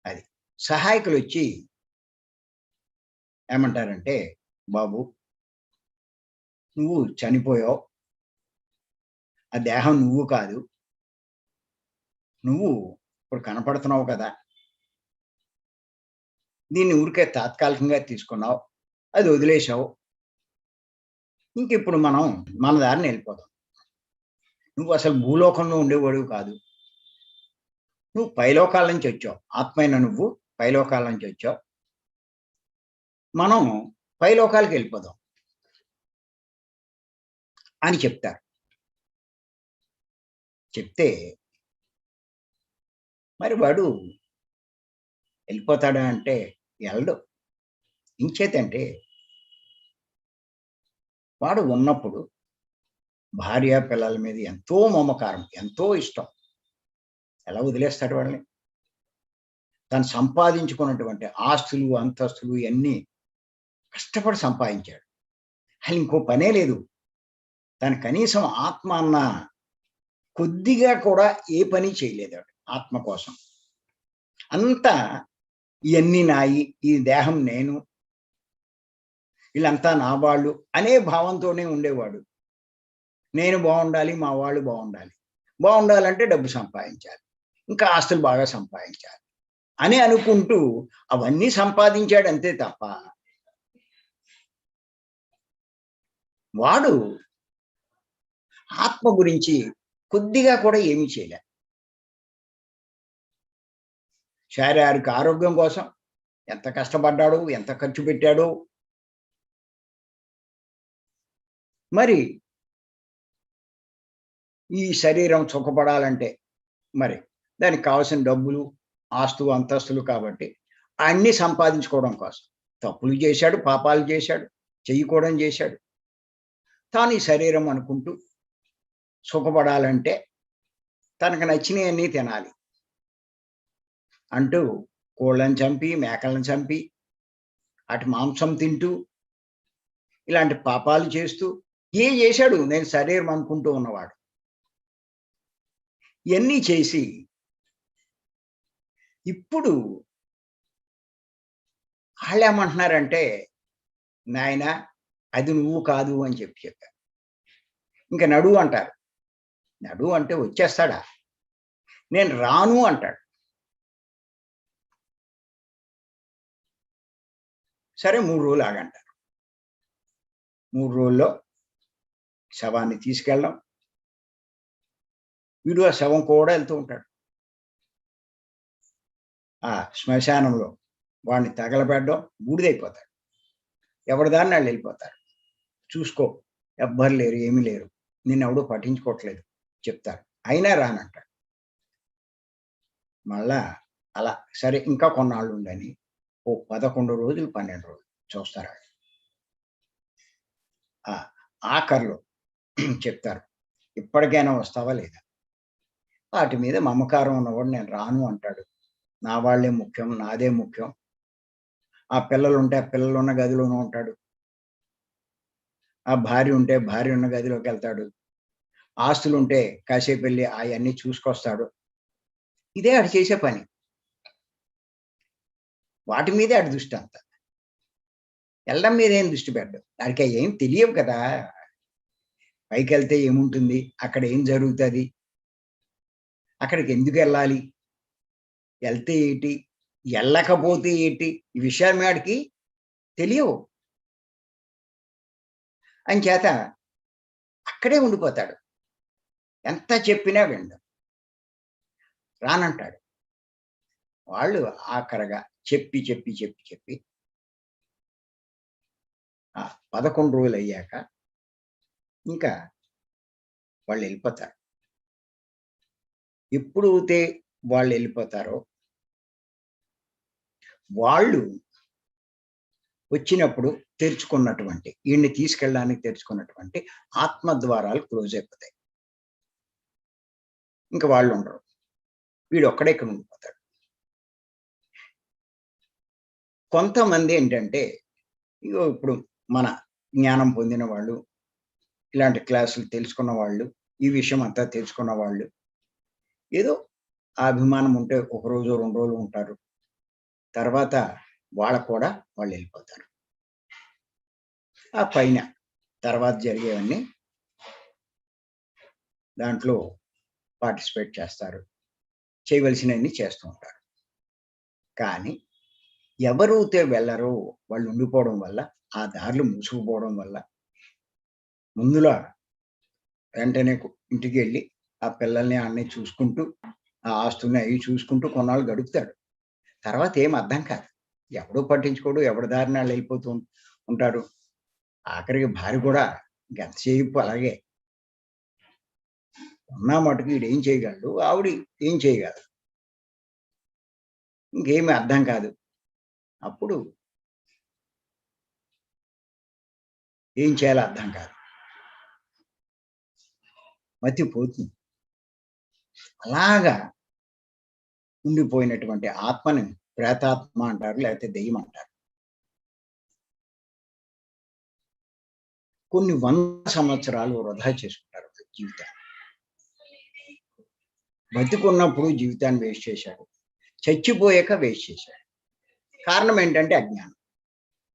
అది. సహాయకులొచ్చి ఏమంటారంటే, "బాబు, నువ్వు చనిపోయావు. ఆ దేహం నువ్వు కాదు. నువ్వు ఇప్పుడు కనపడుతున్నావు కదా! దీన్ని ఊరికే తాత్కాలికంగా తీసుకున్నావు. అది వదిలేసావు. ఇంకిప్పుడు మనం మన దారిన ఎళ్ళిపోదాం. నువ్వు అసలు భూలోకంలో ఉండేవాడివి కాదు. నువ్వు పైలోకాల నుంచి వచ్చావు. ఆత్మైన నువ్వు పైలోకాల నుంచి వచ్చావు. మనం పైలోకాలకెళ్ళిపోదాం" అని చెప్తారు. చెప్తే మరి వాడు ఎళ్ళిపోతాడా అంటే ఎళ్ళడు. ఇంచేతంటే వాడు ఉన్నప్పుడు భార్య, పిల్లల మీద ఎంతో మమకారం, ఎంతో ఇష్టం. ఎలా వదిలేస్తాడు వాళ్ళని? తను సంపాదించుకున్నటువంటి ఆస్తులు, అంతస్తులు ఇయన్నీ కష్టపడి సంపాదించాడు. అసలు ఇంకో పనే లేదు. తను కనీసం ఆత్మ అన్న కొద్దిగా కూడా ఏ పని చేయలేదాడు ఆత్మ కోసం. అంతా ఇయన్నీ నాయి, ఈ దేహం నేను, వీళ్ళంతా నా వాళ్ళు అనే భావంతోనే ఉండేవాడు. నేను బావుండాలి, మా వాళ్ళు బావుండాలి. బావుండాలంటే డబ్బు సంపాదించాలి. ఇంకా ఆస్తులు బాగా సంపాదించాలి అని అనుకుంటూ అవన్నీ సంపాదించాడు అంతే తప్ప, వాడు ఆత్మ గురించి కొద్దిగా కూడా ఏమీ చేయలే. శారీరక ఆరోగ్యం కోసం ఎంత కష్టపడ్డాడో, ఎంత ఖర్చు పెట్టాడో. మరి ఈ శరీరం సుఖపడాలంటే మరి దానికి కావాల్సిన డబ్బులు, అంతస్తులు కాబట్టి అన్నీ సంపాదించుకోవడం కోసం. తప్పులు చేశాడు, పాపాలు చేశాడు, చెయ్యకూడనివి చేశాడు. తాను ఈ శరీరం అనుకుంటూ సుఖపడాలంటే తనకు నచ్చినయన్నీ తినాలి అంటూ కోళ్ళని చంపి, మేకలను చంపి, ఆటి మాంసం తింటూ, ఇలాంటి పాపాలు చేస్తూ చేశాడు నేను శరీరం అనుకుంటూ ఉన్నవాడు. ఇయన్నీ చేసి ఇప్పుడు ఆళ్ళేమంటున్నారంటే, "నాయనా అది నువ్వు కాదు" అని చెప్పారు. ఇంక నడు అంటారు. నడు అంటే వచ్చేస్తాడా? నేను రాను అంటాడు. సరే 3 రోజులు ఆగంటారు. 3 రోజుల్లో శవాన్ని తీసుకెళ్ళడం. వీడు ఆ శవం కూడా ఎళ్తూ ఉంటాడు. ఆ శ్మశానంలో వాడిని తగలబెట్టడం, బూడిదైపోతాడు. ఎవరి దారిన ఆళ్ళెళ్ళిపోతారు. చూసుకో, ఎవ్వరు లేరు, ఏమీ లేరు. నిన్నెవడు పట్టించుకోవట్లేదు చెప్తారు. అయినా రానంటాడు. మళ్ళా అలా సరే ఇంకా కొన్నాళ్ళుండని ఓ 11 రోజులు, 12 రోజులు చూస్తారాళ్ళు. ఆ! ఆఖరిలో చెప్తారు. "ఇప్పటికైనా వస్తావా లేదా?" వాటి మీద మమకారం ఉన్నవాడు నేను రాను అంటాడు. నా వాళ్ళే ముఖ్యం, నాదే ముఖ్యం. ఆ పిల్లలుంటే ఆ పిల్లలున్న గదిలోనే ఉంటాడు. ఆ భార్య ఉంటే భార్య ఉన్న గదిలోకి వెళ్తాడు. ఆస్తులుంటే కాసేపు వెళ్ళి అయన్నీ చూసుకొస్తాడు. ఇదే ఆడు చేసే పని. వాటి మీదే ఆడి దృష్టి అంతా. ఎళ్ళడం మీద ఏం దృష్టి పెట్టడు. ఆడికి ఏం తెలియవు కదా! పైకెళ్తే ఏముంటుంది? అక్కడ ఏం జరుగుతది? అక్కడికి ఎందుకెళ్ళాలి? ఎళ్తే ఏటి? ఎళ్ళకపోతే ఏటి? ఈ విషయాలు వాడికి తెలియవు. అంచేత అక్కడే ఉండిపోతాడు. ఎంత చెప్పినా వినడు. రానంటాడు. వాళ్ళు ఆఖరగా చెప్పి ఆ 11 రోజులయ్యాక ఇంకా వాళ్ళెళ్ళిపోతారు. ఎప్పుడైతే వాళ్ళెళ్ళిపోతారో, వాళ్ళు వచ్చినప్పుడు ఈడిని తీసుకెళ్ళడానికి తెరుచుకున్నటువంటి ఆత్మ ద్వారాలు క్లోజ్ అయిపోతాయి. ఇంక వాళ్ళుండరు. వీడొక్కడే ఇక్కడ ఉండిపోతాడు. కొంతమంది ఏంటంటే, ఇగో ఇప్పుడు మన జ్ఞానం పొందిన వాళ్ళు, ఇలాంటి క్లాసులు తెలుసుకున్న వాళ్ళు, ఈ విషయం అంతా తెలుసుకున్న వాళ్ళు, ఏదో ఆ అభిమానం ఉంటే ఒక రోజు, 2 రోజులు ఉంటారు. తర్వాత వాళ్ళకి కూడా వాళ్ళెళ్ళిపోతారు. ఆ పైన తర్వాత జరిగేవన్నీ దాంట్లో పార్టిసిపేట్ చేస్తారు. చేయవలసినవన్నీ చేస్తూ ఉంటారు. కానీ ఎవరైతే వెళ్లరో వాళ్ళు ఉండిపోవడం వల్ల, ఆ దారులు మూసుకుపోవడం వల్ల, ముందుల వెంటనే ఇంటికెళ్ళి ఆ పిల్లల్ని ఆడిని చూసుకుంటూ, ఆ ఆస్తుల్ని అవి చూసుకుంటూ కొన్నాళ్ళు గడుపుతాడు. తర్వాత ఏం అర్థం కాదు. ఎవడు పట్టించుకోడు. ఎవడి దారిన ఆళ్ళు వెళ్ళిపోతూ ఉంటారు. ఆఖరికి భార్య కూడా ఎంతసేపు అలాగే. ఉన్న మటుకు ఈడేం చేయగలడు? ఆవిడ ఏం చేయగలదు? ఇంకేమి అర్థం కాదు. అప్పుడు ఏం చేయాలో అర్థం కాదు. మతిపోతుంది. అలాగా ఉండిపోయినటువంటి ఆత్మని ప్రేతాత్మ అంటారు. లేకపోతే దెయ్యం అంటారు. కొన్ని 100 సంవత్సరాలు వృధా చేసుకుంటారు జీవితాన్ని. బతికున్నప్పుడు జీవితాన్ని వేస్ట్ చేశాడు. చచ్చిపోయాక వేస్ట్ చేశాడు. కారణం ఏంటంటే అజ్ఞానం.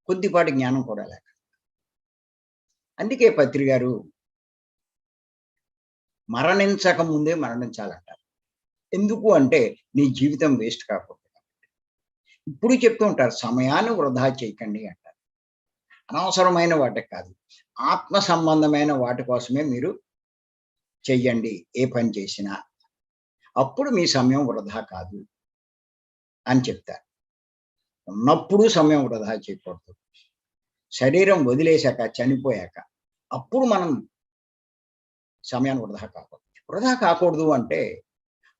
కొద్దిపాటి జ్ఞానం కూడా లేక. అందుకే పత్రి గారు మరణించక ముందే మరణించాలంటారు. ఎందుకు అంటే నీ జీవితం వేస్ట్ కాకూడదు. ఇప్పుడు చెప్తూ ఉంటారు సమయాన్ని వృధా చేయకండి అంటారు. అనవసరమైన వాటికి కాదు. ఆత్మ సంబంధమైన వాటి కోసమే మీరు చెయ్యండి ఏ పని చేసినా. అప్పుడు మీ సమయం వృధా కాదు అని చెప్తారు. ఉన్నప్పుడు సమయం వృధా చేయకూడదు. శరీరం వదిలేశాక, చనిపోయాక అప్పుడు మనం సమయాన్ని వృధా కాకూడదు. వృధా కాకూడదు అంటే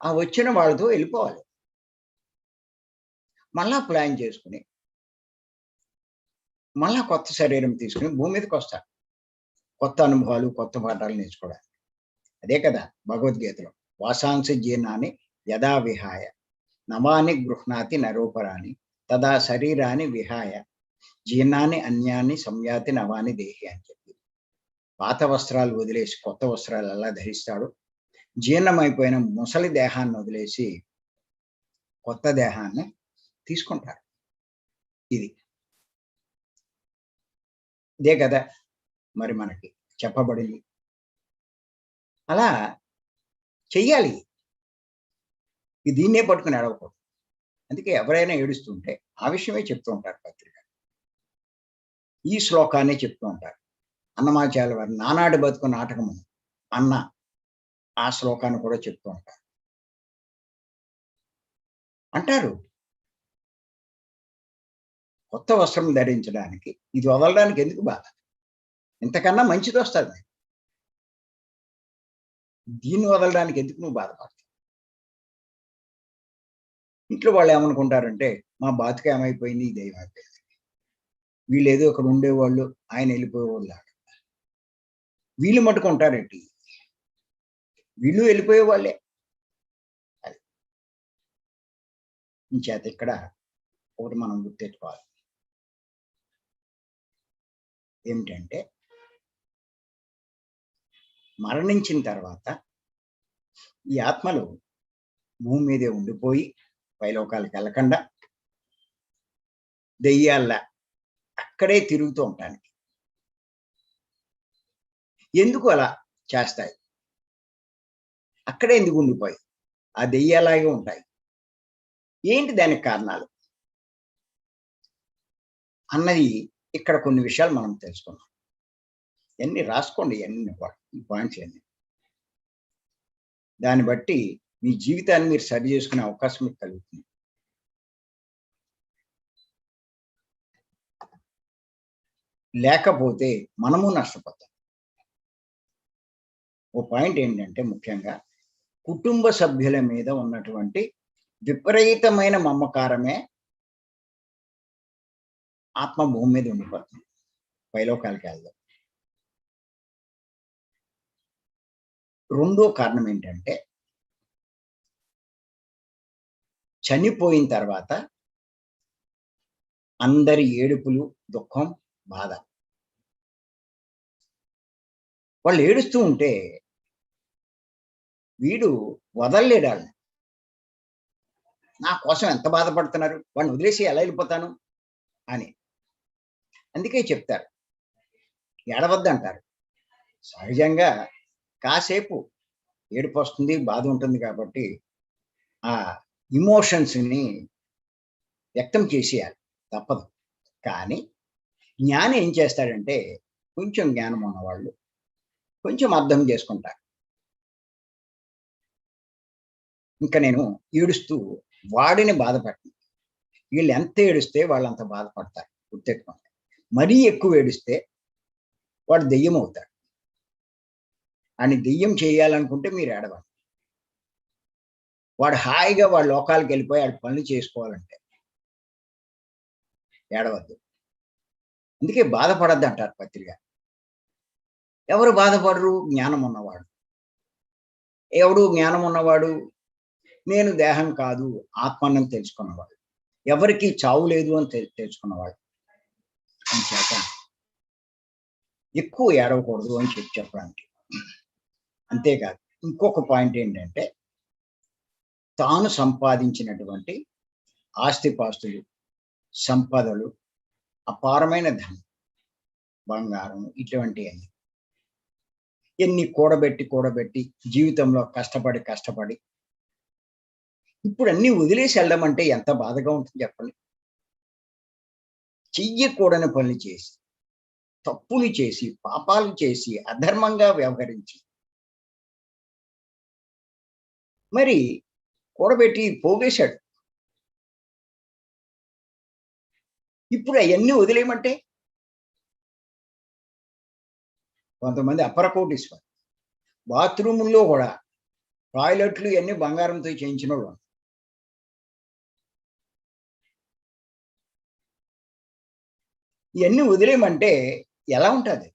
ఆ వచ్చిన వాళ్ళతో వెళ్ళిపోవాలి. మళ్ళా ప్లాన్ చేసుకొని, మళ్ళా కొత్త శరీరం తీసుకొని భూమి మీదకొస్తారు. కొత్త అనుభవాలు, కొత్త పాఠాలు నేర్చుకోవడానికి. అదే కదా భగవద్గీతలో. వాసాంసి జీర్ణాన్ని యదా విహాయ నవాని గృహ్ణాతి నరోపరాని తదా శరీరాన్ని విహాయ జీర్ణాన్ని అన్యాన్ని సంయాతి నవాని దేహి అని చెప్పి. పాత వస్త్రాలు వదిలేసి కొత్త వస్త్రాలు ఎలా ధరిస్తాడు, జీర్ణమైపోయిన ముసలి దేహాన్ని వదిలేసి కొత్త దేహాన్ని తీసుకుంటారు. ఇది ఇదే కదా మరి మనకి చెప్పబడింది. అలా చెయ్యాలి. దీన్నే పట్టుకుని ఏడవకూడదు. అందుకే ఎవరైనా ఏడుస్తుంటే ఆ విషయమే చెప్తూ ఉంటారు పత్రిక. ఈ శ్లోకాన్నే చెప్తూ ఉంటారు. అన్నమాచార్యుల వారి నానాటి బతుకు నాటకము అన్న ఆ శ్లోకాన్ని కూడా చెప్తూ ఉంటారు. అంటారు కొత్త వస్త్రం ధరించడానికి ఇది వదలడానికి ఎందుకు బాధ? ఇంతకన్నా మంచిది వస్తుంది. దీన్ని వదలడానికి ఎందుకు నువ్వు బాధపడతావు? ఇంట్లో వాళ్ళు ఏమనుకుంటారంటే మా బాతుక ఏమైపోయింది, ఇది ఏమైపోయింది. వీళ్ళు ఏదో అక్కడ ఉండేవాళ్ళు, ఆయన వెళ్ళిపోయేవాళ్ళు. వీళ్ళు మటుకు ఉంటారేంటి? వీళ్ళు వెళ్ళిపోయే వాళ్ళే. అది ఇంచేత ఇక్కడ ఒకటి మనం గుర్తెట్టుకోవాలి. ఏమిటంటే మరణించిన తర్వాత ఈ ఆత్మలు భూమి మీదే ఉండిపోయి పైలోకాలకు వెళ్ళకుండా దెయ్యాల్లా అక్కడే తిరుగుతూ ఉంటానికి. ఎందుకు అలా చేస్తాయి? అక్కడే ఎందుకు ఉండిపోయి ఆ దెయ్యాలాగే ఉంటాయి? ఏంటి దానికి కారణాలు అన్నది ఇక్కడ కొన్ని విషయాలు మనం తెలుసుకుందాం. ఇవన్నీ రాసుకోండి, ఇవన్నీ ఈ పాయింట్స్ అన్ని. దాన్ని బట్టి మీ జీవితాన్ని మీరు సరి చేసుకునే అవకాశం మీకు కలుగుతుంది. లేకపోతే మనము నష్టపోతాం. ఓ పాయింట్ ఏంటంటే ముఖ్యంగా కుటుంబ సభ్యుల మీద ఉన్నటువంటి విపరీతమైన మమకారమే ఆత్మ భూమి మీద ఉండిపోతుంది, పైలోకాలకి వెళ్దాం. రెండో కారణం ఏంటంటే చనిపోయిన తర్వాత అందరి ఏడుపులు, దుఃఖం, బాధ. వాళ్ళు ఏడుస్తూ ఉంటే వీడు వదలలేడు వాళ్ళని. నా కోసం ఎంత బాధపడుతున్నారు, వాడిని వదిలేసి ఎలా వెళ్ళిపోతాను అని. అందుకే చెప్తారు, ఏడవద్దంటారు. సహజంగా కాసేపు ఏడుపు వస్తుంది, బాధ ఉంటుంది కాబట్టి ఆ ఇమోషన్స్ని వ్యక్తం చేసేయాలి, తప్పదు. కానీ జ్ఞానం ఏం చేస్తాడంటే, కొంచెం జ్ఞానం ఉన్నవాళ్ళు కొంచెం అర్థం చేసుకుంటారు. ఇంకా నేను ఏడుస్తూ వాడిని బాధపెట్టను. వీళ్ళు ఎంత ఏడుస్తే వాళ్ళు అంత బాధపడతారు, గుర్తెట్టుకోండి. మరీ ఎక్కువ ఏడుస్తే వాడు దెయ్యం అవుతాడు. అని దెయ్యం చేయాలనుకుంటే మీరు ఏడవండి. వాడు హాయిగా వాడు లోకాలకు వెళ్ళిపోయి వాడి పనులు చేసుకోవాలంటే ఏడవద్దు. అందుకే బాధపడద్దు అంటారు పత్రిక. ఎవరు బాధపడరు? జ్ఞానం ఉన్నవాడు. ఎవడు జ్ఞానం ఉన్నవాడు? నేను దేహం కాదు, ఆత్మని తెలుసుకున్నవాడు. ఎవరికి చావు లేదు అని తెలుసుకున్నవాడు. అంచేత ఎక్కువ ఏడవకూడదు అని చెప్పడానికి. అంతేకాదు ఇంకొక పాయింట్ ఏంటంటే, తాను సంపాదించినటువంటి ఆస్తిపాస్తులు, సంపదలు, అపారమైన ధనం, బంగారం, ఇటువంటివన్నీ ఎన్ని కూడబెట్టి జీవితంలో కష్టపడి ఇప్పుడు అన్ని వదిలేసి వెళ్ళడం అంటే ఎంత బాధగా ఉంటుంది చెప్పండి. చెయ్యకూడని పనులు చేసి, తప్పులు చేసి, పాపాలు చేసి, అధర్మంగా వ్యవహరించి మరి కూడబెట్టి పోగేశాడు. ఇప్పుడు అవన్నీ వదిలేయమంటే కొంతమంది అపర కోటీశ్వరులు బాత్రూముల్లో కూడా టాయిలెట్లు ఇవన్నీ బంగారంతో చేయించిన వాళ్ళు. ఇవన్నీ వదిలేయమంటే ఎలా ఉంటుంది?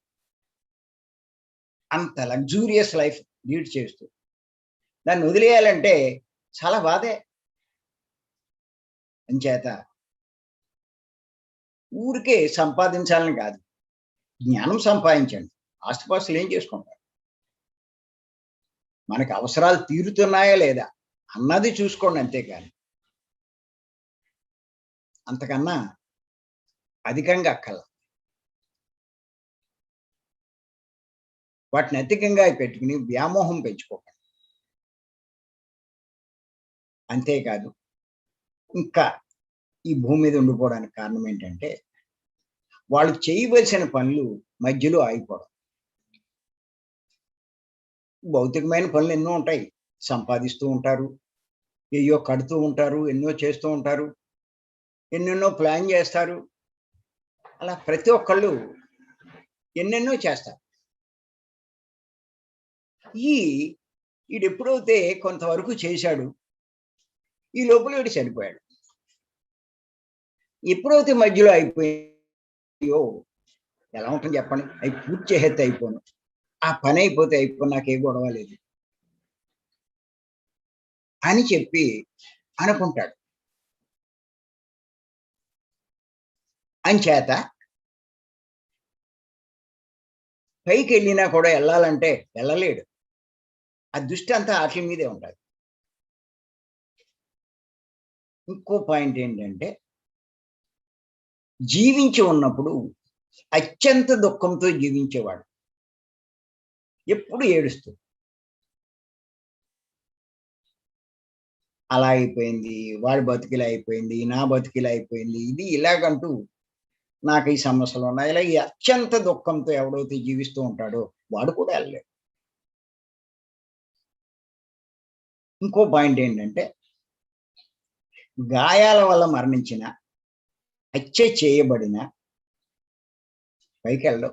అంత లగ్జూరియస్ లైఫ్ లీడ్ చేస్తూ దాన్ని వదిలేయాలంటే చాలా బాధే. అంచేత ఊరికే సంపాదించాలని కాదు, జ్ఞానం సంపాదించండి. ఆస్తిపాస్తులు ఏం చేసుకుంటారు? మనకి అవసరాలు తీరుతున్నాయా లేదా అన్నది చూసుకోండి, అంతేకాని అంతకన్నా అధికంగా అక్కల. వాటిని అధికంగా పెట్టుకుని వ్యామోహం పెంచుకోకండి. అంతేకాదు ఇంకా ఈ భూమి మీద ఉండిపోవడానికి కారణం ఏంటంటే, వాళ్ళు చేయవలసిన పనులు మధ్యలో ఆగిపోవడం. భౌతికమైన పనులు ఎన్నో ఉంటాయి, సంపాదిస్తూ ఉంటారు, ఏయో కడుతూ ఉంటారు, ఎన్నో చేస్తూ ఉంటారు, ఎన్నెన్నో ప్లాన్ చేస్తారు. అలా ప్రతి ఒక్కళ్ళు ఎన్నెన్నో చేస్తారు. ఈడు ఎప్పుడైతే కొంతవరకు చేశాడు, ఈ లోపల వీడు చనిపోయాడు. ఎప్పుడైతే మధ్యలో అయిపోయో ఎలా ఉంటుంది చెప్పండి? అవి పూర్తి చేసేస్తే అయిపోను, ఆ పని అయిపోతే అయిపోను, నాకే గొడవ లేదు అని చెప్పి అనుకుంటాడు. అంచేత పైకి వెళ్ళినా కూడా వెళ్ళాలంటే వెళ్ళలేడు. ఆ దృష్టి అంతా ఆటల మీదే ఉండాలి. ఇంకో పాయింట్ ఏంటంటే, జీవించి ఉన్నప్పుడు అత్యంత దుఃఖంతో జీవించేవాడు. ఎప్పుడు ఏడుస్తూ. అలా అయిపోయింది, వాడి బతుకిలా అయిపోయింది, నా బతుకిలా అయిపోయింది. ఇది ఇలాగంటూ నాకు ఈ సమస్యలున్నాయి. ఇలా ఈ అత్యంత దుఃఖంతో ఎవడైతే జీవిస్తూ ఉంటాడో వాడు కూడా వెళ్ళలేడు. ఇంకో పాయింట్ ఏంటంటే, గాయాల వల్ల మరణించిన, హత్య చేయబడిన పైకెళ్ళడు.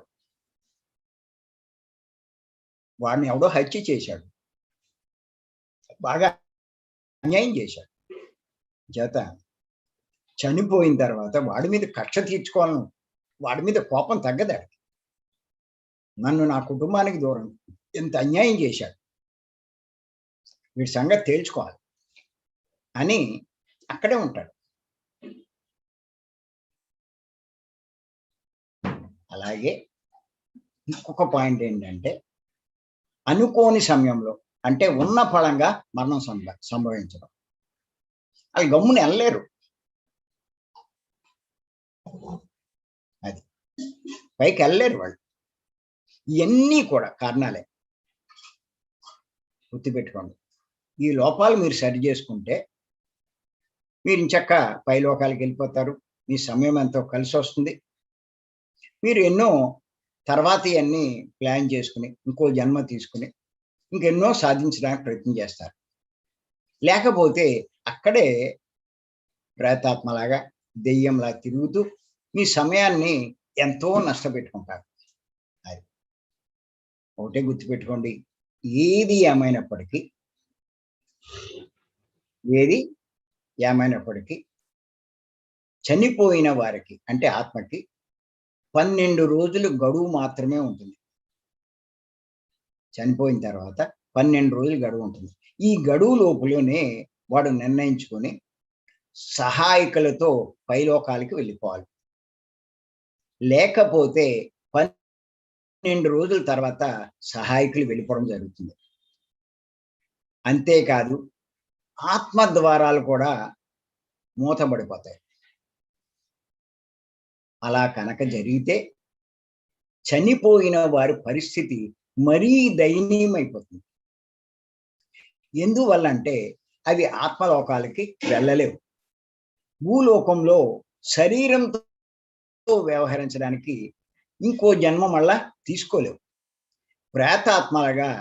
వాడిని ఎవడో హత్య చేశాడు. బాగా అన్యాయం చేశాడు. చేత చనిపోయిన తర్వాత వాడి మీద కక్ష తీర్చుకోవాలను, వాడి మీద కోపం తగ్గదాడికి. నన్ను నా కుటుంబానికి దూరం ఇంత అన్యాయం చేశాడు. వీడి సంగతి తేల్చుకోవాలి అని అక్కడే ఉంటాడు. అలాగే ఇంకొక పాయింట్ ఏంటంటే, అనుకోని సమయంలో అంటే ఉన్న ఫలంగా మరణం సంభవించడం. వాళ్ళు గమ్మున వెళ్ళలేరు. అది పైకి వెళ్ళలేరు వాళ్ళు. ఇవన్నీ కూడా కారణాలే. గుర్తుపెట్టుకోండి. ఈ లోపాలు మీరు సరి చేసుకుంటే మీరు ఇంచక్క పై లోకాలకు వెళ్ళిపోతారు. మీ సమయం ఎంతో కలిసి వస్తుంది. మీరు ఎన్నో తర్వాత ఇవన్నీ ప్లాన్ చేసుకుని, ఇంకో జన్మ తీసుకుని, ఇంకెన్నో సాధించడానికి ప్రయత్నం చేస్తారు. లేకపోతే అక్కడే ప్రేతాత్మలాగా, దెయ్యంలా తిరుగుతూ మీ సమయాన్ని ఎంతో నష్టపెట్టుకుంటారు. అది ఒకటే గుర్తుపెట్టుకోండి. ఏది ఏమైనప్పటికీ ఏది ఏమైనప్పటికీ చనిపోయిన వారికి అంటే ఆత్మకి 12 రోజులు గడువు మాత్రమే ఉంటుంది. చనిపోయిన తర్వాత 12 రోజులు గడువు ఉంటుంది. ఈ గడువు లోపులోనే వాడు నిర్ణయించుకొని సహాయకులతో పైలోకాలకి వెళ్ళిపోవాలి. లేకపోతే 12 రోజుల తర్వాత సహాయకులు వెళ్ళిపోవడం జరుగుతుంది. అంతేకాదు ఆత్మ ద్వారాలు కూడా మూతబడిపోతాయి. అలా కనుక జరిగితే చనిపోయిన వారి పరిస్థితి మరీ దయనీయమైపోతుంది. ఎందువల్లంటే అవి ఆత్మలోకాలకి వెళ్ళలేవు. భూలోకంలో శరీరంతో వ్యవహరించడానికి ఇంకో జన్మ మళ్ళా తీసుకోలేవు. ప్రేతాత్మలుగా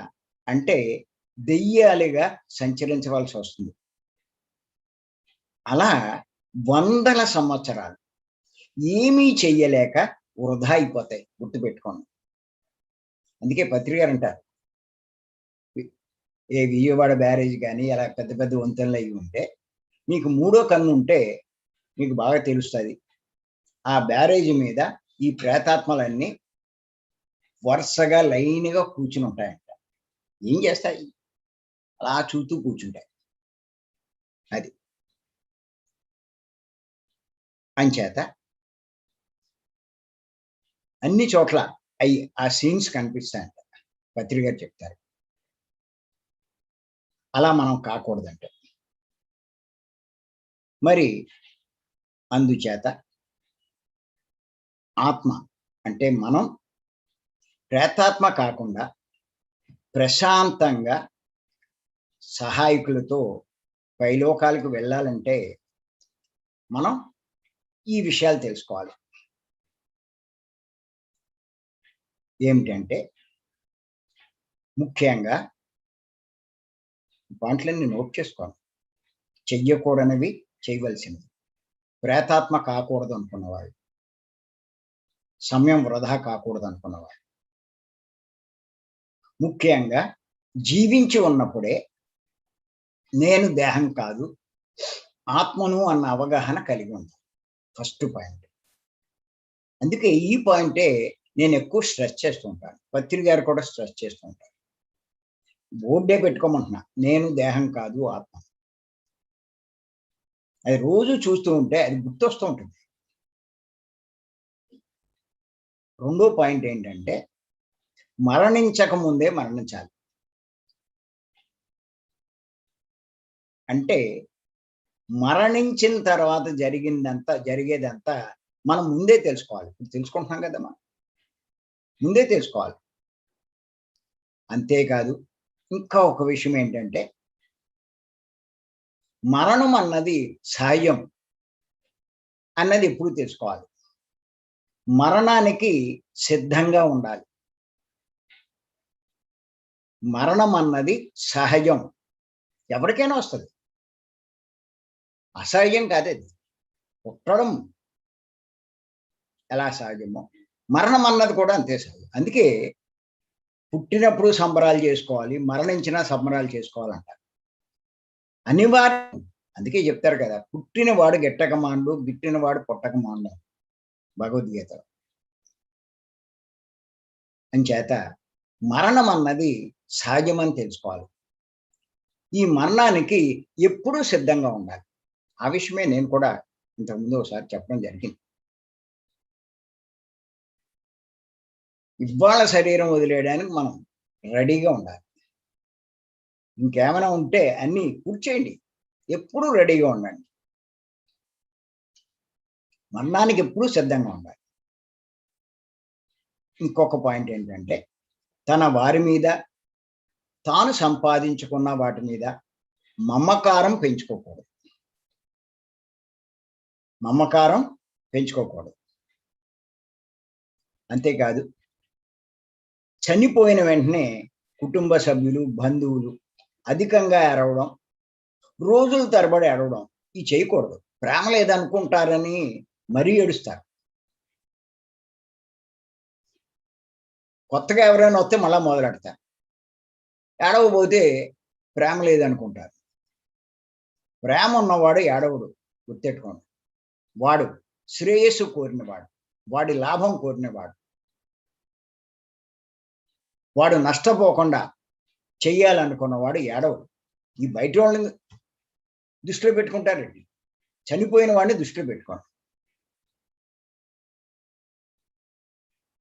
అంటే దెయ్యాలుగా సంచరించవలసి వస్తుంది. అలా వందల సంవత్సరాలు ఏమీ చెయ్యలేక వృధా అయిపోతాయి. గుర్తుపెట్టుకోండి. అందుకే పత్రికారు అంటారు, ఏ విజయవాడ బ్యారేజ్ కానీ అలా పెద్ద పెద్ద వంతెనలు అవి ఉంటే మీకు మూడో కన్ను ఉంటే మీకు బాగా తెలుస్తుంది. ఆ బ్యారేజ్ మీద ఈ ప్రేతాత్మలన్నీ వరుసగా లైన్గా కూర్చుని ఉంటాయంట. ఏం చేస్తాయి? అలా చూస్తూ కూర్చుంటాయి. అది అంచేత అన్ని చోట్ల అవి ఆ సీన్స్ కనిపిస్తాయంట. పత్రిక చెప్తారు. అలా మనం కాకూడదంటే మరి అందుచేత ఆత్మ అంటే మనం ప్రేతాత్మ కాకుండా ప్రశాంతంగా సహాయకులతో పైలోకాలకు వెళ్ళాలంటే మనం ఈ విషయాలు తెలుసుకోవాలి. ఏమిటంటే ముఖ్యంగా పాయింట్లన్నీ నోట్ చేసుకోవాలి. చెయ్యకూడనివి చేయవలసినవి. ప్రేతాత్మ కాకూడదు అనుకున్నవాళ్ళు, సమయం వృధా కాకూడదు అనుకున్నవాళ్ళు, ముఖ్యంగా జీవించి ఉన్నప్పుడే నేను దేహం కాదు ఆత్మను అన్న అవగాహన కలిగి ఉంది. First point. అందుకే ఈ పాయింటే నేను ఎక్కువ స్ట్రెస్ చేస్తూ ఉంటాను. పత్రిక గారు కూడా స్ట్రెస్ చేస్తూ ఉంటారు. బోర్డే పెట్టుకోమంటున్నా, నేను దేహం కాదు ఆత్మ. అది రోజు చూస్తూ ఉంటే అది గుర్తొస్తూ ఉంటుంది. రెండో పాయింట్ ఏంటంటే మరణించక ముందే మరణించాలి. అంటే మరణించిన తర్వాత జరిగేదంతా మనం ముందే తెలుసుకోవాలి. ఇప్పుడు తెలుసుకుంటున్నాం కదా మనం. ముందే తెలుసుకోవాలి. అంతేకాదు ఇంకా ఒక విషయం ఏంటంటే, మరణం అన్నది సహజం అన్నది ఎప్పుడు తెలుసుకోవాలి. మరణానికి సిద్ధంగా ఉండాలి. మరణం అన్నది సహజం. ఎవరికైనా వస్తది. అసహజం కాదది. పుట్టడం ఎలా సహజమో, మరణం అన్నది కూడా అంతే సహజం. అందుకే పుట్టినప్పుడు సంబరాలు చేసుకోవాలి, మరణించినా సంబరాలు చేసుకోవాలంటారు. అనివార్యం. అందుకే చెప్తారు కదా! పుట్టినవాడు గిట్టక మాండు, గిట్టినవాడు పుట్టక మాండు భగవద్గీతలో. అంచేత మరణం అన్నది సహజమని తెలుసుకోవాలి. ఈ మరణానికి ఎప్పుడూ సిద్ధంగా ఉండాలి. ఆ విషయమే నేను కూడా ఇంతకుముందు ఒకసారి చెప్పడం జరిగింది. ఇవాళ శరీరం వదిలేయడానికి మనం రెడీగా ఉండాలి. ఇంకేమైనా ఉంటే అన్నీ పూర్చేయండి. ఎప్పుడూ రెడీగా ఉండండి. మరణానికి ఎప్పుడూ సిద్ధంగా ఉండాలి. ఇంకొక పాయింట్ ఏంటంటే, తన వారి మీద, తాను సంపాదించుకున్న వాటి మీద మమకారం పెంచుకోకూడదు. మమకారం పెంచుకోకూడదు. అంతేకాదు, చనిపోయిన వెంటనే కుటుంబ సభ్యులు, బంధువులు అధికంగా ఏడవడం, రోజుల తరబడి ఏడవడం ఇవి చేయకూడదు. ప్రేమ లేదనుకుంటారని మరీ ఏడుస్తారు. కొత్తగా ఎవరైనా వస్తే మళ్ళా మొదలెడతారు. ఏడవబోతే ప్రేమ లేదనుకుంటారు. ప్రేమ ఉన్నవాడు ఏడవడు. గుర్తెట్టుకోండి. వాడు శ్రేయస్సు కోరినవాడు. వాడి లాభం కోరినవాడు. వాడు నష్టపోకుండా చెయ్యాలనుకున్నవాడు ఏడవడు. ఈ బయట వాళ్ళని దృష్టిలో పెట్టుకుంటారండి. చనిపోయిన వాడిని దృష్టిలో పెట్టుకోండి.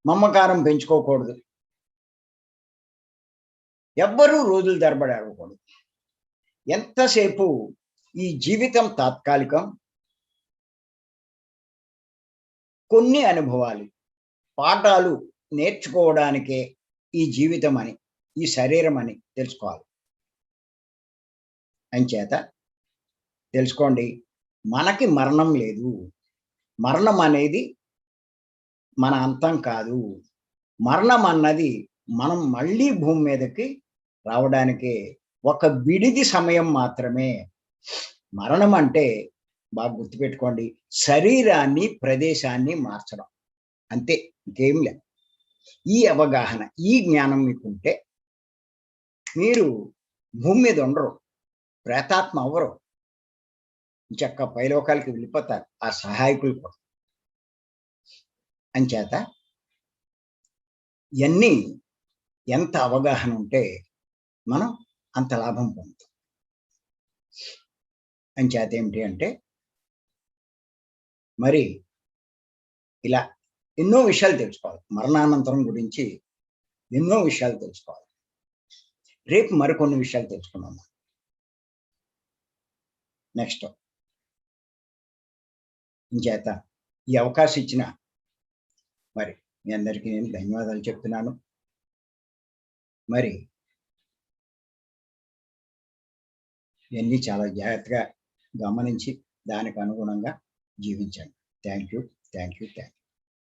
మమకారం పెంచుకోకూడదు. ఎవ్వరూ రోజుల తరబడి ఏడవకూడదు. ఎంతసేపు ఈ జీవితం తాత్కాలికం. కొన్ని అనుభవాలు, పాఠాలు నేర్చుకోవడానికే ఈ జీవితం అని, ఈ శరీరం అని తెలుసుకోవాలి. అంచేత తెలుసుకోండి, మనకి మరణం లేదు. మరణం అనేది మన అంతం కాదు. మరణం అన్నది మనం మళ్ళీ భూమి మీదకి రావడానికే ఒక విడిది సమయం మాత్రమే. మరణం అంటే బాగా గుర్తుపెట్టుకోండి, శరీరాన్ని, ప్రదేశాన్ని మార్చడం. అంతే, ఇంకేం లేదు. ఈ అవగాహన, ఈ జ్ఞానం మీకుంటే మీరు భూమి మీద ఉండరు. ప్రేతాత్మ అవ్వరు. చక్క పైలోకాలకి వెళ్ళిపోతారు ఆ సహాయకులు కూడా. అంచేత ఇవన్నీ ఎంత అవగాహన ఉంటే మనం అంత లాభం పొందుతాం. అంచేత ఏమిటి అంటే, మరి ఇలా ఎన్నో విషయాలు తెలుసుకోవాలి. మరణానంతరం గురించి ఎన్నో విషయాలు తెలుసుకోవాలి. రేపు మరికొన్ని విషయాలు తెలుసుకుందాం. నెక్స్ట్ ఇంచేత ఈ అవకాశం ఇచ్చిన మరి మీ అందరికీ నేను ధన్యవాదాలు చెప్తున్నాను. మరి ఇవన్నీ చాలా జాగ్రత్తగా గమనించి దానికి అనుగుణంగా జీవించండి. Thank you. Thank you. Thank you.